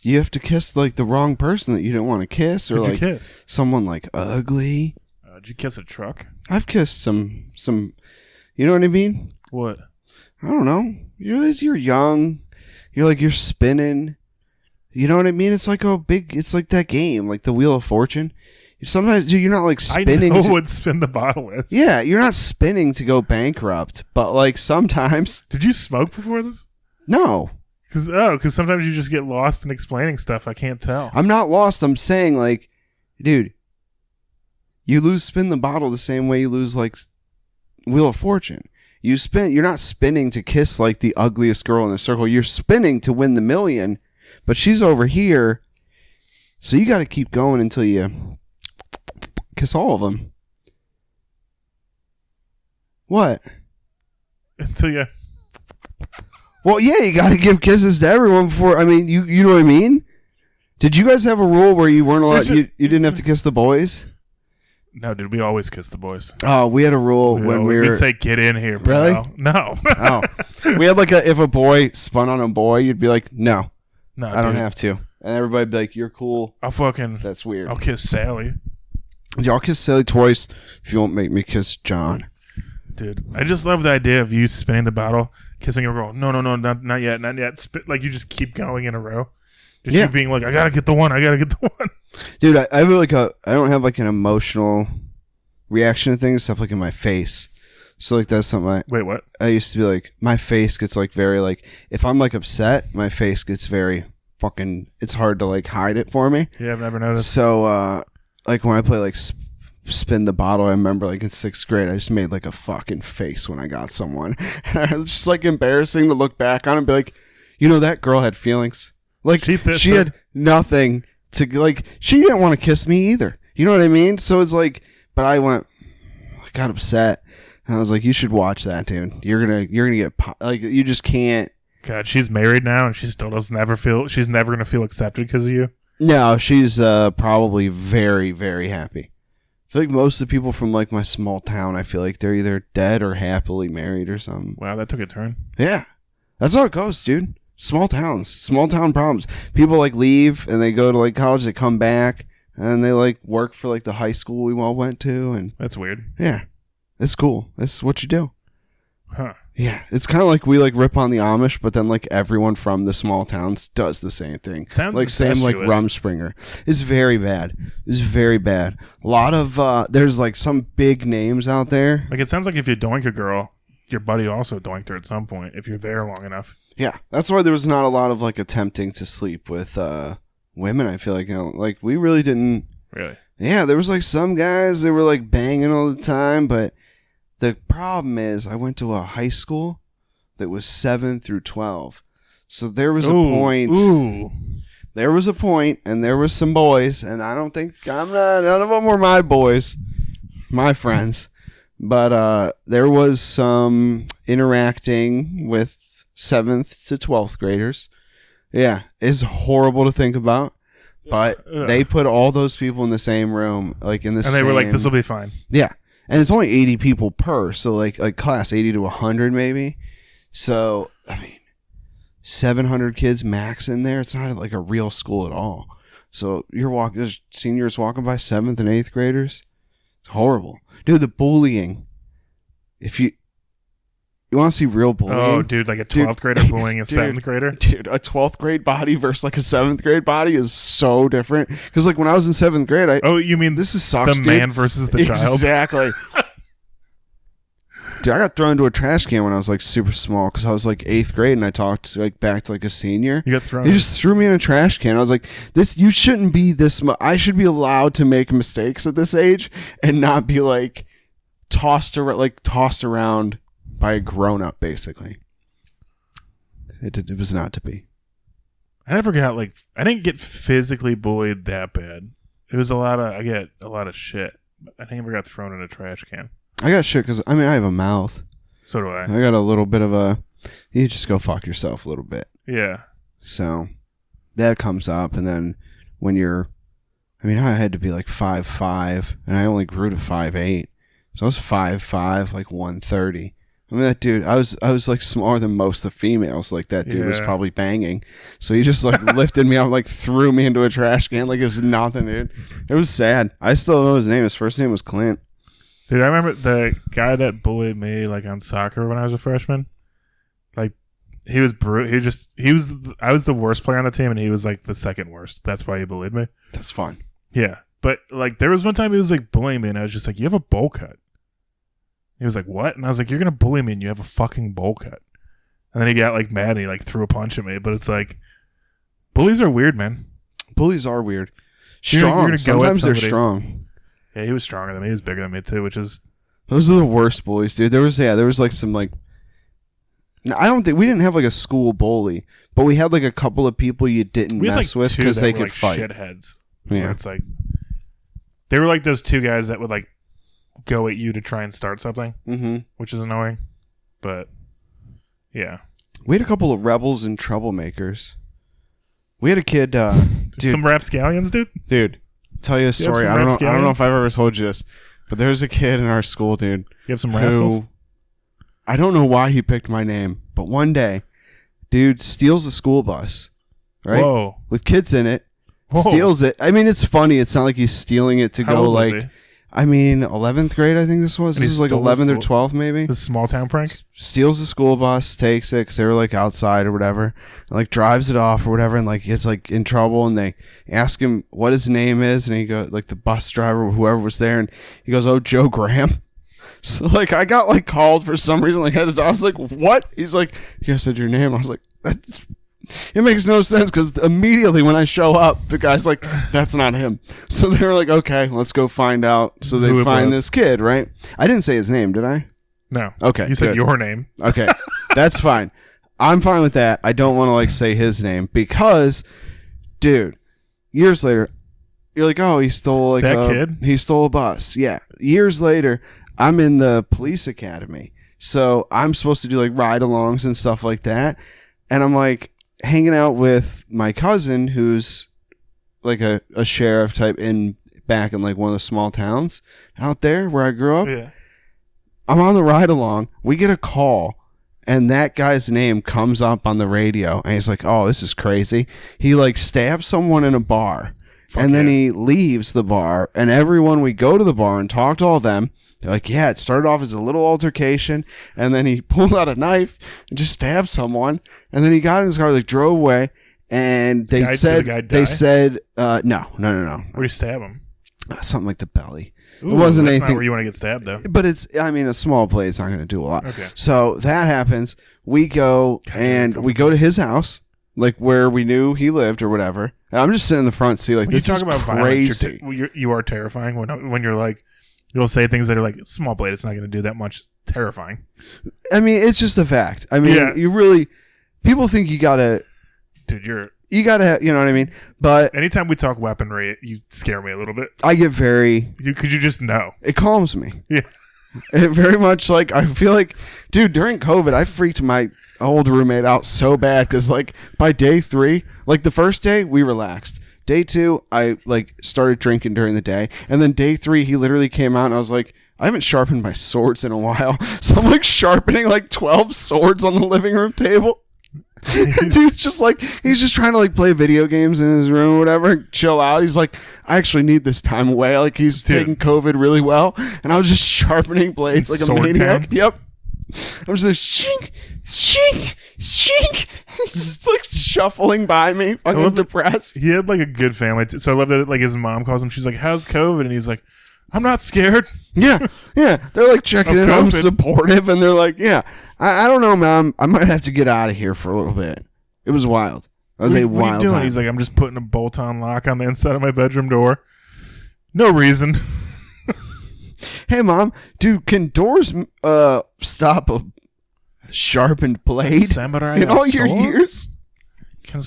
Speaker 1: You have to kiss like the wrong person that you didn't want to kiss, or
Speaker 2: Who'd
Speaker 1: like
Speaker 2: you kiss?
Speaker 1: Someone like ugly.
Speaker 2: Did you kiss a truck?
Speaker 1: I've kissed some. You know what I mean?
Speaker 2: What?
Speaker 1: I don't know. You're young. You're spinning. You know what I mean? It's like it's like that game, like the Wheel of Fortune. Sometimes you're not like spinning.
Speaker 2: I know what Spin the Bottle is.
Speaker 1: Yeah, you're not spinning to go bankrupt, but like sometimes.
Speaker 2: Did you smoke before this?
Speaker 1: No.
Speaker 2: Because sometimes you just get lost in explaining stuff. I can't tell.
Speaker 1: I'm not lost. I'm saying, like, dude, you lose spin the bottle the same way you lose, like, Wheel of Fortune. You're not spinning to kiss, like, the ugliest girl in the circle. You're spinning to win the million, but she's over here, so you got to keep going until you kiss all of them. What?
Speaker 2: Until you...
Speaker 1: Well, yeah, you got to give kisses to everyone before. I mean, you know what I mean? Did you guys have a rule where you weren't allowed? You didn't have to kiss the boys?
Speaker 2: No, dude, we always kiss the boys.
Speaker 1: Oh, we had a rule when we were.
Speaker 2: We'd say, "Get in here, bro."
Speaker 1: Really?
Speaker 2: No.
Speaker 1: Oh, we had like if a boy spun on a boy, you'd be like, "No, I don't have to," and everybody'd be like, "You're cool."
Speaker 2: That's
Speaker 1: weird.
Speaker 2: I'll kiss Sally.
Speaker 1: Y'all kiss Sally twice if you won't make me kiss John.
Speaker 2: Dude, I just love the idea of you spinning the bottle, kissing a girl. No, not yet. Like you just keep going in a row. Just you being like, I gotta get the one.
Speaker 1: Dude, I have I don't have like an emotional reaction to things except like in my face. So like that's something
Speaker 2: Wait, what?
Speaker 1: I used to be like, my face gets like very like, if I'm like upset, my face gets very fucking, it's hard to like hide it for me.
Speaker 2: Yeah, I've never noticed.
Speaker 1: So like when I play like spin the bottle, I remember like in 6th grade I just made like a fucking face when I got someone. It's just like embarrassing to look back on and be like, you know, that girl had feelings. Like she had nothing to like, she didn't want to kiss me either, you know what I mean? So it's like, but I got upset and I was like, you should watch that, dude. You're gonna get like, you just can't.
Speaker 2: God, she's married now and she still she's never gonna feel accepted because of you.
Speaker 1: No, she's probably very, very happy. I feel like most of the people from like my small town, I feel like they're either dead or happily married or something.
Speaker 2: Wow, that took a turn.
Speaker 1: Yeah. That's how it goes, dude. Small towns. Small town problems. People like leave and they go to like college, they come back and they like work for like the high school we all went to, and
Speaker 2: that's weird.
Speaker 1: Yeah. It's cool. That's what you do.
Speaker 2: Huh.
Speaker 1: Yeah. It's kind of like we like rip on the Amish, but then like everyone from the small towns does the same thing.
Speaker 2: Sounds
Speaker 1: like same like Rumspringer. It's very bad. It's very bad. A lot of there's like some big names out there.
Speaker 2: Like it sounds like if you doink a girl, your buddy also doinked her at some point if you're there long enough.
Speaker 1: Yeah. That's why there was not a lot of like attempting to sleep with women, I feel like, you know, like we really didn't.
Speaker 2: Really?
Speaker 1: Yeah, there was like some guys that were like banging all the time, but the problem is I went to a high school that was 7 through 12. So there was a point.
Speaker 2: Ooh.
Speaker 1: There was a point and there was some boys, and none of them were my boys, my friends. But there was some interacting with 7th to 12th graders. Yeah, it's horrible to think about. But they put all those people in the same room, like in the same.
Speaker 2: And they were like, "This will be fine."
Speaker 1: Yeah, and it's only 80 people per, so like class 80 to 100 maybe. So I mean, 700 kids max in there. It's not like a real school at all. So there's seniors walking by 7th and 8th graders. It's horrible, dude. The bullying. If you want to see real bullying?
Speaker 2: Oh, dude, like a 12th grader bullying a 7th grader?
Speaker 1: Dude, a 12th grade body versus like a 7th grade body is so different. Because like when I was in 7th grade,
Speaker 2: you mean
Speaker 1: this sucks,
Speaker 2: the man versus the child?
Speaker 1: Exactly. Dude, I got thrown into a trash can when I was like super small because I was like 8th grade and I talked like back to like a senior.
Speaker 2: You got thrown.
Speaker 1: He just threw me in a trash can. I was like, you shouldn't be this I should be allowed to make mistakes at this age and not be like tossed around by a grown-up, basically. It was not to be.
Speaker 2: I never got I didn't get physically bullied that bad. It was I get a lot of shit. I never got thrown in a trash can.
Speaker 1: I got shit because, I mean, I have a mouth.
Speaker 2: So do I.
Speaker 1: I got a little bit of you just go fuck yourself a little bit.
Speaker 2: Yeah.
Speaker 1: So, that comes up, and then when I had to be like 5'5", and I only grew to 5'8". So I was 5'5", like 130. I mean, that dude, I was like smaller than most of the females. Like that dude was probably banging. So he just like lifted me up, like threw me into a trash can like it was nothing, dude. It was sad. I still know his name. His first name was Clint.
Speaker 2: Dude, I remember the guy that bullied me like on soccer when I was a freshman. Like he was I was the worst player on the team and he was like the second worst. That's why he bullied me.
Speaker 1: That's fun.
Speaker 2: Yeah. But like there was one time he was like bullying me and I was just like, "You have a bowl cut." He was like, "What?" And I was like, "You're going to bully me and you have a fucking bowl cut." And then he got like mad and he like threw a punch at me. But it's like, bullies are weird, man.
Speaker 1: Bullies are weird. Strong. Sometimes they're strong.
Speaker 2: Yeah, he was stronger than me. He was bigger than me too, which is...
Speaker 1: Those are the worst bullies, dude. There was like some like... I don't think... We didn't have like a school bully, but we had like a couple of people you didn't mess with because they could fight.
Speaker 2: Shitheads.
Speaker 1: Yeah.
Speaker 2: It's like... They were like those two guys that would like go at you to try and start something, which is annoying. But, yeah. We
Speaker 1: had a couple of rebels and troublemakers. We had a kid... dude,
Speaker 2: some rapscallions, dude?
Speaker 1: Dude, tell you a story. I don't know if I've ever told you this, but there's a kid in our school, dude.
Speaker 2: You have some rascals?
Speaker 1: I don't know why he picked my name, but one day, dude steals a school bus, right?
Speaker 2: Whoa.
Speaker 1: With kids in it. Whoa. Steals it. I mean, it's funny. It's not like he's stealing it to
Speaker 2: How
Speaker 1: go
Speaker 2: old
Speaker 1: like...
Speaker 2: was he?
Speaker 1: I mean, 11th grade, I think this was. This is like 11th or 12th, maybe.
Speaker 2: This small town prank?
Speaker 1: Steals the school bus, takes it, because they were like outside or whatever, and like drives it off or whatever, and like gets like in trouble, and they ask him what his name is, and he goes, like the bus driver or whoever was there, and he goes, "Oh, Joe Graham." So like I got like called for some reason, like I was like, "What?" He's like, "Yeah, I said your name." I was like, it makes no sense because immediately when I show up, the guy's like, that's not him. So they were like, okay, let's go find out. So they find this kid, right? I didn't say his name, did I?
Speaker 2: No.
Speaker 1: Okay.
Speaker 2: You said your name.
Speaker 1: Okay. That's fine. I'm fine with that. I don't want to like say his name because, dude, years later, you're like, oh, he stole like
Speaker 2: that kid?
Speaker 1: He stole a bus. Yeah. Years later, I'm in the police academy. So I'm supposed to do like ride-alongs and stuff like that. And I'm like, hanging out with my cousin who's like a sheriff type back in like one of the small towns out there where I grew up.
Speaker 2: Yeah.
Speaker 1: I'm on the ride along. We get a call and that guy's name comes up on the radio and he's like, oh, this is crazy. He like stabs someone in a bar. Then he leaves the bar and everyone, we go to the bar and talk to all them. They're like, yeah, it started off as a little altercation, and then he pulled out a knife and just stabbed someone, and then he got in his car, like drove away, and they said, no.
Speaker 2: Where do you stab him?
Speaker 1: Something like the belly.
Speaker 2: Ooh,
Speaker 1: it wasn't
Speaker 2: that's
Speaker 1: anything
Speaker 2: not where you want to get stabbed, though.
Speaker 1: But it's, I mean, a small blade's not going to do a lot.
Speaker 2: Okay.
Speaker 1: So that happens. We go we go to his house, like where we knew he lived or whatever. And I'm just sitting in the front seat, like, this is crazy.
Speaker 2: You are terrifying when you're like. You'll say things that are like, small blade, it's not going to do that much. Terrifying.
Speaker 1: I mean, it's just a fact. I mean, you really... People think you gotta...
Speaker 2: Dude,
Speaker 1: you gotta... You know what I mean? But...
Speaker 2: Anytime we talk weaponry, you scare me a little bit.
Speaker 1: I get very...
Speaker 2: Could you just know?
Speaker 1: It calms me.
Speaker 2: Yeah.
Speaker 1: It very much, like, I feel like... Dude, during COVID, I freaked my old roommate out so bad because, like, by day 3... Like, the first day, we relaxed. Day 2, I like started drinking during the day, and then day 3, he literally came out, and I was like, I haven't sharpened my swords in a while, so I'm like sharpening like 12 swords on the living room table. Dude's just like, he's just trying to like play video games in his room or whatever, chill out. He's like, I actually need this time away. Like he's taking COVID really well, and I was just sharpening blades like a maniac. Town? Yep. I'm just like, shink, shink, shink. He's just like shuffling by me, fucking depressed.
Speaker 2: He had like a good family, so I love that like his mom calls him. She's like, how's COVID? And he's like, I'm not scared.
Speaker 1: Yeah. They're like checking in. I'm supportive, and they're like, yeah. I don't know, Mom. I might have to get out of here for a little bit. It was wild. That was a wild
Speaker 2: what are you doing?
Speaker 1: time.
Speaker 2: He's like, I'm just putting a bolt-on lock on the inside of my bedroom door. No reason.
Speaker 1: Hey, Mom. Dude, can doors stop a sharpened blade
Speaker 2: Samurai
Speaker 1: in all your years?
Speaker 2: Can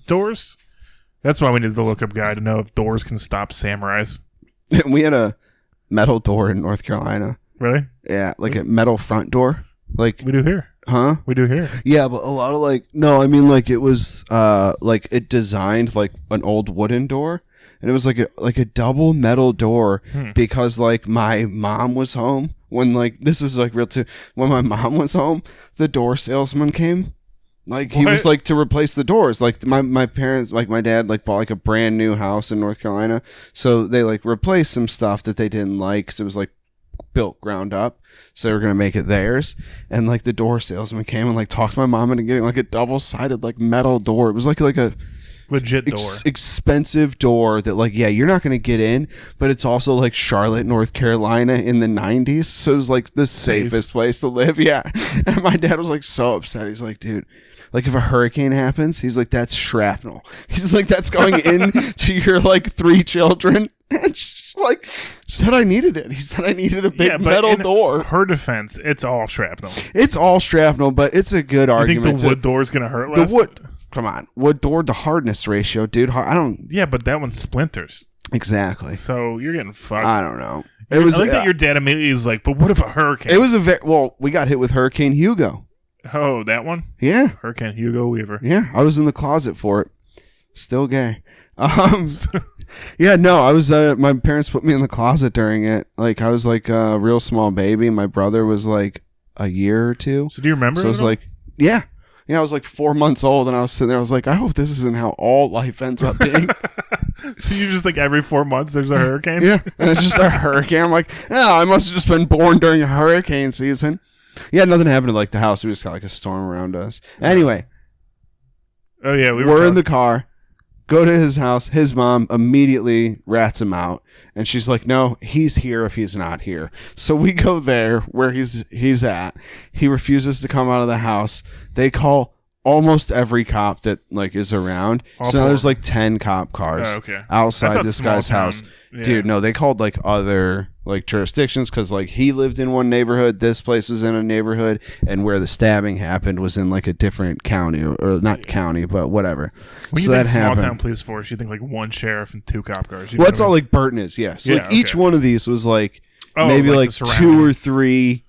Speaker 2: doors? That's why we need the lookup guy to know if doors can stop samurais.
Speaker 1: We had a metal door in North Carolina.
Speaker 2: Really?
Speaker 1: Yeah, like a metal front door. Like
Speaker 2: we do here.
Speaker 1: Huh?
Speaker 2: We do here.
Speaker 1: Yeah, but a lot of like like it was like it designed like an old wooden door. And it was like a double metal door because like my mom was home when like this is like real too. When my mom was home, the door salesman came. Like he was like to replace the doors. Like my parents, like my dad, like bought like a brand new house in North Carolina, so they like replaced some stuff that they didn't like because it was like built ground up. So they were gonna make it theirs. And like the door salesman came and like talked my mom into getting like a double sided like metal door. It was like a
Speaker 2: legit door.
Speaker 1: Expensive door that like, yeah, you're not going to get in, but it's also like Charlotte, North Carolina in the 90s. So it was like the safest place to live. Yeah. And my dad was like so upset. He's like, dude, like if a hurricane happens, he's like, that's shrapnel. He's like, that's going in to your like 3 children. And she's like, said I needed it. He said I needed a big metal door.
Speaker 2: Her defense, it's all shrapnel.
Speaker 1: It's all shrapnel, but it's a good argument.
Speaker 2: You think the wood door is going to hurt less?
Speaker 1: The wood, come on, wood door, the hardness ratio, dude. I don't.
Speaker 2: Yeah, but that one splinters.
Speaker 1: Exactly.
Speaker 2: So you're getting fucked.
Speaker 1: I don't know. It was.
Speaker 2: I like that your dad immediately was like, but what if a hurricane?
Speaker 1: It was we got hit with Hurricane Hugo.
Speaker 2: Oh, that one?
Speaker 1: Yeah.
Speaker 2: Hurricane Hugo Weaver.
Speaker 1: Yeah, I was in the closet for it. Still gay. Yeah, no, I was. My parents put me in the closet during it. Like I was like a real small baby. My brother was like a year or 2.
Speaker 2: So do you remember?
Speaker 1: So I was like, yeah, I was like 4 months old, and I was sitting there. I was like, I hope this isn't how all life ends up being.
Speaker 2: So you just like every 4 months there's a hurricane?
Speaker 1: Yeah, and it's just a hurricane. I'm like, oh, I must have just been born during a hurricane season. Yeah, nothing happened to like the house. We just got like a storm around us. Anyway.
Speaker 2: Oh yeah,
Speaker 1: we're in the car. Go to his house. His mom immediately rats him out, and she's like, "No, he's here if he's not here." So we go there where he's at. He refuses to come out of the house. They call almost every cop that like is around. So now there's like 10 cop cars outside this guy's house. Yeah. Dude, no, they called like other like jurisdictions because like he lived in one neighborhood, this place was in a neighborhood, and where the stabbing happened was in like a different county or not county, but whatever.
Speaker 2: When
Speaker 1: so
Speaker 2: you
Speaker 1: that
Speaker 2: think small
Speaker 1: happened.
Speaker 2: Town police force, you think like 1 sheriff and 2 cop cars.
Speaker 1: Well, that's all like Burton is, yes. Yeah, like each one of these was like maybe like 2 or 3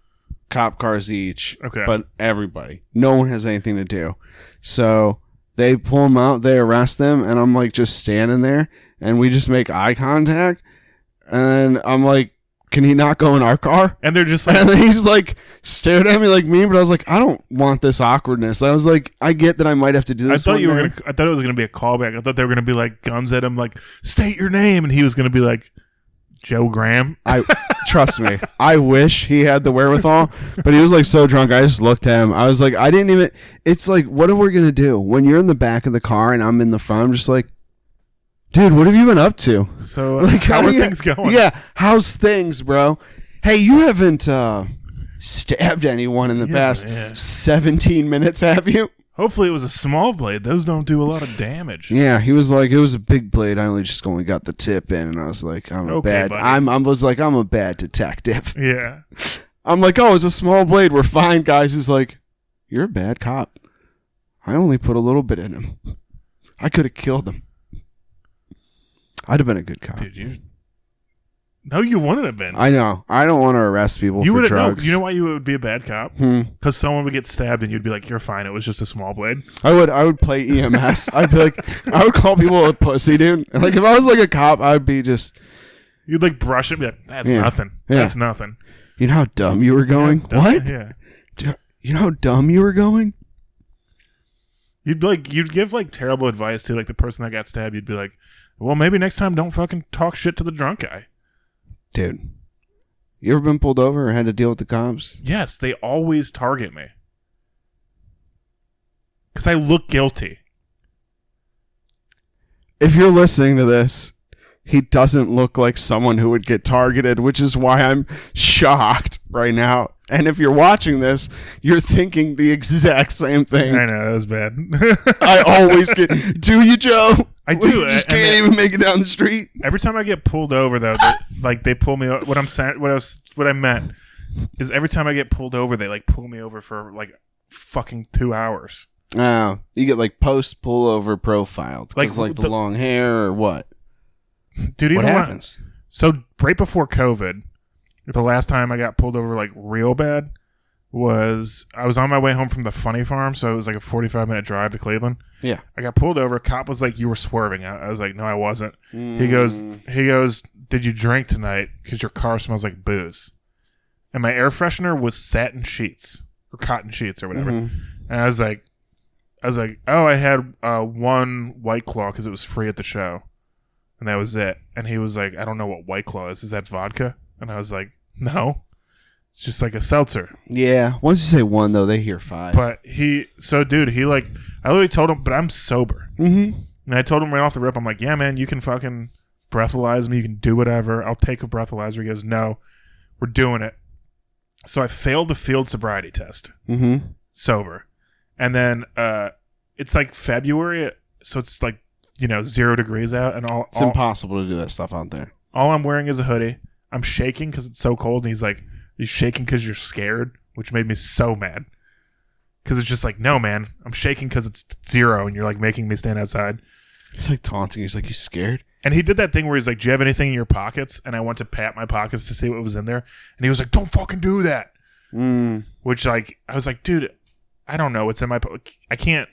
Speaker 1: cop cars each.
Speaker 2: Okay.
Speaker 1: But everybody. No one has anything to do. So they pull them out, they arrest them, and I'm like just standing there, and we just make eye contact, and I'm like, can he not go in our car?
Speaker 2: And they're just like,
Speaker 1: and then he's like stared at me like me, but I was like, I don't want this awkwardness. I was like, I get that I might have to do this.
Speaker 2: I thought it was gonna be a callback. I thought they were gonna be like guns at him, like state your name, and he was gonna be like Joe Graham.
Speaker 1: Trust me, I wish he had the wherewithal, but he was like so drunk. I just looked at him. I was like, I didn't even. It's like, what are we gonna do when you're in the back of the car and I'm in the front? I'm just like, dude, what have you been up to?
Speaker 2: So like, how are things going?
Speaker 1: Yeah, how's things, bro? Hey, you haven't stabbed anyone in the past 17 minutes, have you?
Speaker 2: Hopefully it was a small blade. Those don't do a lot of damage.
Speaker 1: Yeah, he was like, it was a big blade. I only got the tip in, and I was like, I'm a bad detective.
Speaker 2: Yeah.
Speaker 1: I'm like, oh, it's a small blade. We're fine, guys. He's like, you're a bad cop. I only put a little bit in him. I could have killed him. I'd have been a good cop.
Speaker 2: Dude, no, you wouldn't have been.
Speaker 1: I know. I don't want to arrest people for drugs.
Speaker 2: No, you know why you would be a bad cop? Because someone would get stabbed and you'd be like, you're fine. It was just a small blade.
Speaker 1: I would play EMS. I'd be like, I would call people a pussy, dude. Like, if I was like a cop, I'd be just...
Speaker 2: You'd like brush it and be like, that's nothing.
Speaker 1: Yeah.
Speaker 2: That's nothing.
Speaker 1: You know how dumb you were going? What?
Speaker 2: Yeah.
Speaker 1: You know how dumb you were going?
Speaker 2: You'd give like terrible advice to like the person that got stabbed. You'd be like, well, maybe next time don't fucking talk shit to the drunk guy.
Speaker 1: Dude, you ever been pulled over or had to deal with the cops?
Speaker 2: Yes, they always target me. Because I look guilty.
Speaker 1: If you're listening to this, he doesn't look like someone who would get targeted, which is why I'm shocked right now. And if you're watching this, you're thinking the exact same thing.
Speaker 2: I know, that was bad.
Speaker 1: I always get, do you, Joe?
Speaker 2: I do.
Speaker 1: You just can't even make it down the street.
Speaker 2: Every time I get pulled over, though, they pull me. What I meant is every time I get pulled over, they like pull me over for like fucking 2 hours.
Speaker 1: Oh, you get like post pullover profiled because like the long hair or what?
Speaker 2: Dude,
Speaker 1: what happens?
Speaker 2: So right before COVID, the last time I got pulled over like real bad was I was on my way home from the Funny Farm, so it was like a 45-minute drive to Cleveland. Yeah. I got pulled over. A cop was like, you were swerving. I was like, no, I wasn't. He goes, did you drink tonight? Because your car smells like booze. And my air freshener was satin sheets or cotton sheets or whatever. And I was like, oh, I had 1 White Claw because it was free at the show. And that was it. And he was like, I don't know what White Claw is. Is that vodka? And I was like, no. It's just like a seltzer.
Speaker 1: Yeah. Once you say 1, though, they hear 5.
Speaker 2: But I literally told him, but I'm sober. And I told him right off the rip, I'm like, yeah, man, you can fucking breathalyze me. You can do whatever. I'll take a breathalyzer. He goes, no, we're doing it. So I failed the field sobriety test.
Speaker 1: Mm-hmm.
Speaker 2: Sober. And then it's like February, so it's like, 0 degrees out. And
Speaker 1: it's impossible to do that stuff out there.
Speaker 2: All I'm wearing is a hoodie. I'm shaking because it's so cold. And he's like, you shaking because you're scared? Which made me so mad. Because it's just like, no, man, I'm shaking because it's 0 and you're like making me stand outside.
Speaker 1: He's like taunting. He's like, you scared?
Speaker 2: And he did that thing where he's like, do you have anything in your pockets? And I went to pat my pockets to see what was in there. And he was like, don't fucking do that. Which, like, I was like, dude, I don't know what's in my I can't.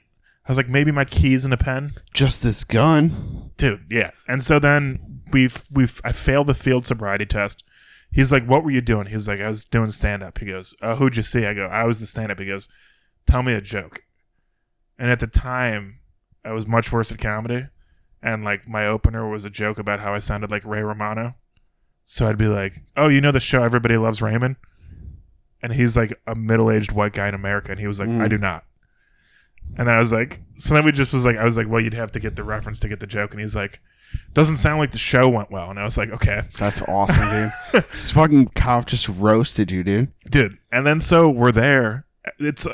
Speaker 2: I was like, maybe my keys and a pen.
Speaker 1: Just this gun.
Speaker 2: Dude, yeah. And so then I failed the field sobriety test. He's like, what were you doing? He was like, I was doing stand-up. He goes, who'd you see? I go, I was the stand-up. He goes, tell me a joke. And at the time, I was much worse at comedy. And, like, my opener was a joke about how I sounded like Ray Romano. So I'd be like, oh, you know the show Everybody Loves Raymond? And he's, like, a middle-aged white guy in America. And he was like, I do not. And then I was like, so then I was like, well, you'd have to get the reference to get the joke. And he's like, doesn't sound like the show went well. And I was like, okay.
Speaker 1: That's awesome, dude. This fucking cop just roasted you, dude.
Speaker 2: Dude. And then so we're there. It's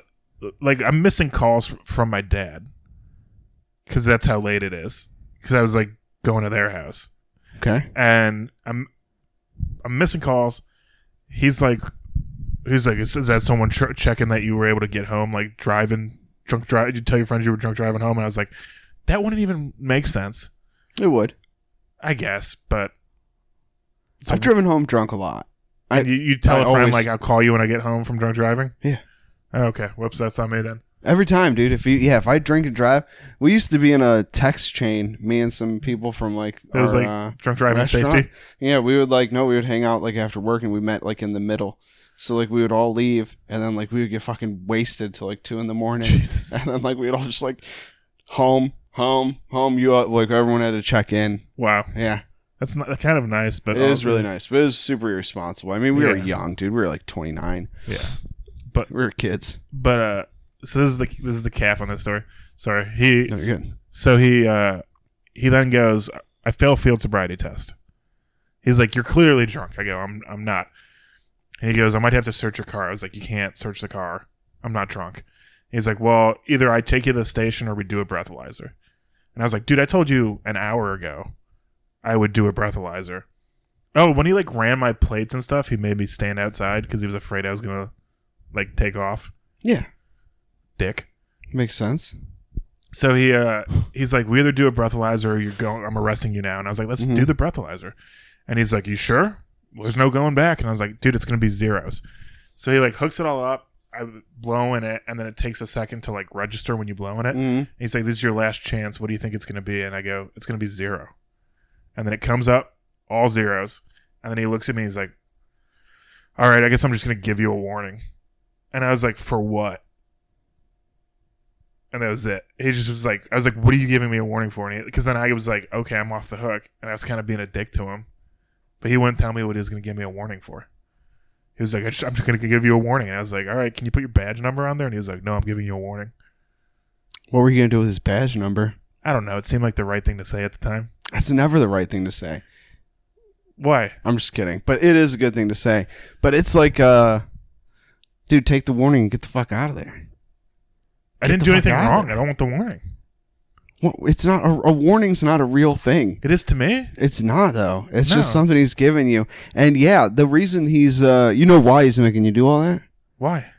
Speaker 2: like I'm missing calls from my dad because that's how late it is. Because I was like going to their house.
Speaker 1: Okay.
Speaker 2: And I'm missing calls. He's like, is that someone checking that you were able to get home, like driving? You tell your friends you were drunk driving home, and I was like, that wouldn't even make sense.
Speaker 1: It would,
Speaker 2: I guess, but
Speaker 1: I've driven home drunk a lot.
Speaker 2: You tell a friend like I'll call you when I get home from drunk driving.
Speaker 1: Yeah.
Speaker 2: Okay. Whoops, that's on me then.
Speaker 1: Every time, dude. If I drink and drive, we used to be in a text chain. Me and some people from like
Speaker 2: it was like drunk driving
Speaker 1: restaurant.
Speaker 2: Safety.
Speaker 1: Yeah, we would we would hang out like after work, and we met like in the middle. So, like, we would all leave, and then, like, we would get fucking wasted till, like, 2 a.m.
Speaker 2: Jesus.
Speaker 1: And then, like, we'd all just, like, home. Like, everyone had to check in.
Speaker 2: Wow.
Speaker 1: Yeah.
Speaker 2: That's kind of nice, but...
Speaker 1: It is really nice, but it was super irresponsible. I mean, we were young, dude. We were, like, 29.
Speaker 2: Yeah. But
Speaker 1: we were kids.
Speaker 2: But, so this is the calf on this story. Sorry.
Speaker 1: No, you're good.
Speaker 2: So he then goes, I failed field sobriety test. He's like, you're clearly drunk. I go, I'm not. And he goes, I might have to search your car. I was like, you can't search the car. I'm not drunk. He's like, well, either I take you to the station or we do a breathalyzer. And I was like, dude, I told you an hour ago I would do a breathalyzer. Oh, when he like ran my plates and stuff, he made me stand outside because he was afraid I was going to like take off.
Speaker 1: Yeah.
Speaker 2: Dick.
Speaker 1: Makes sense.
Speaker 2: So he's like, we either do a breathalyzer or I'm arresting you now. And I was like, let's do the breathalyzer. And he's like, you sure? There's no going back. And I was like, dude, it's going to be zeros. So he like hooks it all up. I blow in it, and then it takes a second to like register when you blow in it. And he's like, this is your last chance. What do you think it's going to be? And I go, it's going to be 0. And then it comes up, all zeros. And then he looks at me, he's like, all right, I guess I'm just going to give you a warning. And I was like, for what? And that was it. He just was like, I was like, what are you giving me a warning for? Because then I was like, okay, I'm off the hook. And I was kind of being a dick to him. But he wouldn't tell me what he was going to give me a warning for. He was like, I'm just going to give you a warning. And I was like, all right, can you put your badge number on there? And he was like, no, I'm giving you a warning.
Speaker 1: What were you going to do with his badge number?
Speaker 2: I don't know. It seemed like the right thing to say at the time.
Speaker 1: That's never the right thing to say.
Speaker 2: Why?
Speaker 1: I'm just kidding. But it is a good thing to say. But it's like, dude, take the warning and get the fuck out of there.
Speaker 2: I didn't do anything wrong. I don't want the warning.
Speaker 1: Well, it's not a warning's not a real thing.
Speaker 2: It is to me.
Speaker 1: It's not though. It's just something he's giving you. And yeah, the reason he's you know why he's making you do all that?
Speaker 2: Why?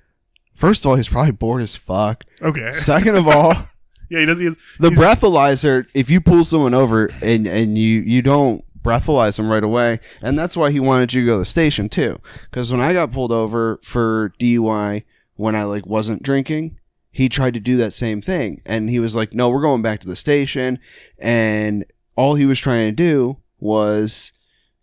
Speaker 1: First of all, he's probably bored as fuck.
Speaker 2: Okay.
Speaker 1: Second of all,
Speaker 2: yeah, he does.
Speaker 1: The breathalyzer. If you pull someone over and you don't breathalyze them right away, and that's why he wanted you to go to the station too. Because when I got pulled over for DUI when I like wasn't drinking, he tried to do that same thing. And he was like, no, we're going back to the station. And all he was trying to do was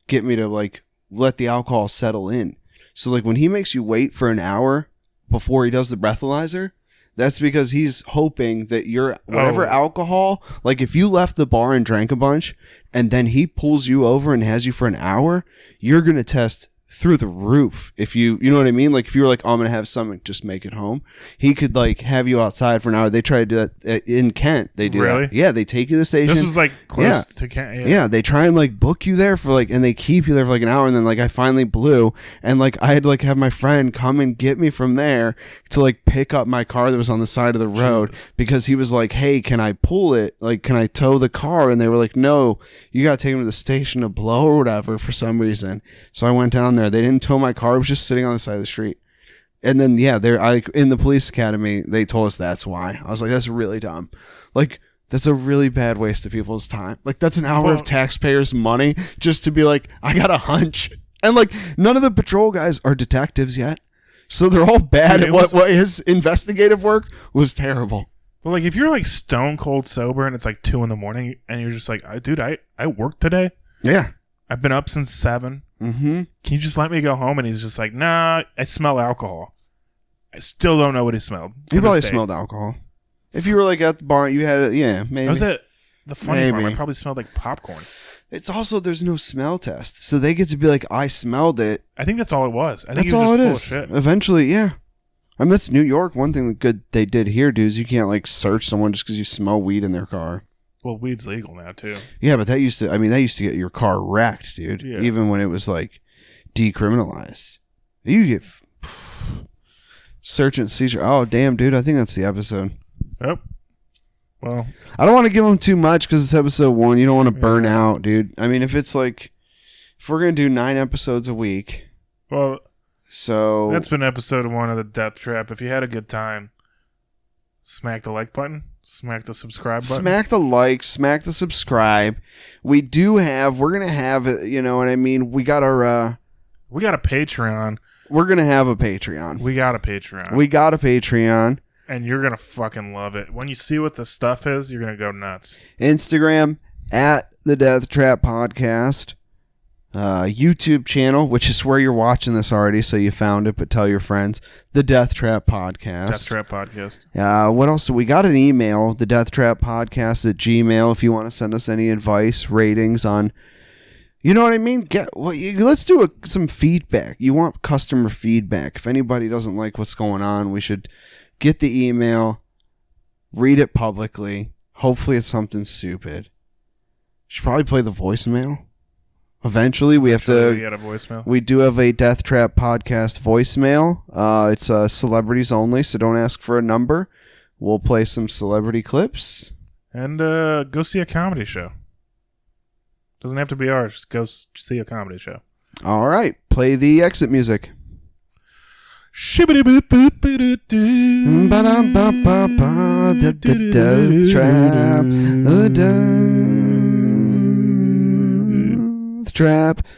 Speaker 1: get me to like let the alcohol settle in. So like when he makes you wait for an hour before he does the breathalyzer, that's because he's hoping that your whatever alcohol, like if you left the bar and drank a bunch and then he pulls you over and has you for an hour, you're going to test through the roof. If you know what I mean? Like if you were like, oh, I'm going to have something, just make it home. He could like have you outside for an hour. They try to do that in Kent. They do
Speaker 2: really?
Speaker 1: that. Yeah. They take you to the station.
Speaker 2: This was like close to Kent.
Speaker 1: Yeah. They try and like book you there for like, and they keep you there for like an hour. And then like I finally blew, and like I had to like have my friend come and get me from there to like pick up my car that was on the side of the road. Jesus. Because he was like, hey, can I pull it? Like, can I tow the car? And they were like, no, you got to take him to the station to blow or whatever for some reason. So I went down there. They didn't tow my car. It was just sitting on the side of the street. And then, yeah, in the police academy, they told us that's why. I was like, that's really dumb. Like, that's a really bad waste of people's time. Like, that's an hour of taxpayers' money just to be like, I got a hunch. And like, none of the patrol guys are detectives yet. So they're all bad at what his investigative work was terrible.
Speaker 2: Well, like, if you're like stone cold sober and it's like 2 a.m. and you're just like, dude, I worked today.
Speaker 1: Yeah.
Speaker 2: I've been up since 7.
Speaker 1: Mm-hmm.
Speaker 2: Can you just let me go home? And he's just like, nah, I smell alcohol. I still don't know what he smelled.
Speaker 1: He probably smelled alcohol. If you were like at the bar, you had it. Yeah, maybe.
Speaker 2: I was at the funny farm. I probably smelled like popcorn.
Speaker 1: It's also, there's no smell test. So they get to be like, I smelled it.
Speaker 2: I think that's all it was. I think
Speaker 1: that's
Speaker 2: he was
Speaker 1: all
Speaker 2: just
Speaker 1: it
Speaker 2: full
Speaker 1: is.
Speaker 2: of shit.
Speaker 1: Eventually, yeah. I mean, that's New York. One thing good they did here, dude, is you can't like search someone just because you smell weed in their car.
Speaker 2: Well, weed's legal now too.
Speaker 1: Yeah, but that used to get your car wrecked, dude. Yeah. Even when it was like decriminalized. You get search and seizure. Oh, damn, dude. I think that's the episode.
Speaker 2: Yep. Well,
Speaker 1: I don't want to give them too much because it's episode 1. You don't want to burn out, dude. I mean, if it's like, if we're going to do 9 episodes a week.
Speaker 2: Well,
Speaker 1: so
Speaker 2: that's been episode 1 of the Deathtrap. If you had a good time, smack the like button. Smack the subscribe button.
Speaker 1: Smack the like, smack the subscribe. We're going to have, you know what I mean? We got a
Speaker 2: Patreon.
Speaker 1: We're going to have a Patreon.
Speaker 2: We got a Patreon. And you're going to fucking love it. When you see what the stuff is, you're going to go nuts.
Speaker 1: Instagram, at the Deathtrap Podcast. YouTube channel, which is where you're watching this already, so you found it, but tell your friends. The Deathtrap Podcast.
Speaker 2: Deathtrap Podcast.
Speaker 1: What else? We got an email, the Deathtrap Podcast at Gmail, if you want to send us any advice, ratings on, you know what I mean? Let's do some feedback. You want customer feedback. If anybody doesn't like what's going on, we should get the email, read it publicly. Hopefully it's something stupid. Should probably play the voicemail. Eventually, we have to.
Speaker 2: Get a voicemail.
Speaker 1: We do have a Deathtrap Podcast voicemail. It's celebrities only, so don't ask for a number. We'll play some celebrity clips.
Speaker 2: And go see a comedy show. Doesn't have to be ours. Just go see a comedy show.
Speaker 1: All right. Play the exit music. Deathtrap.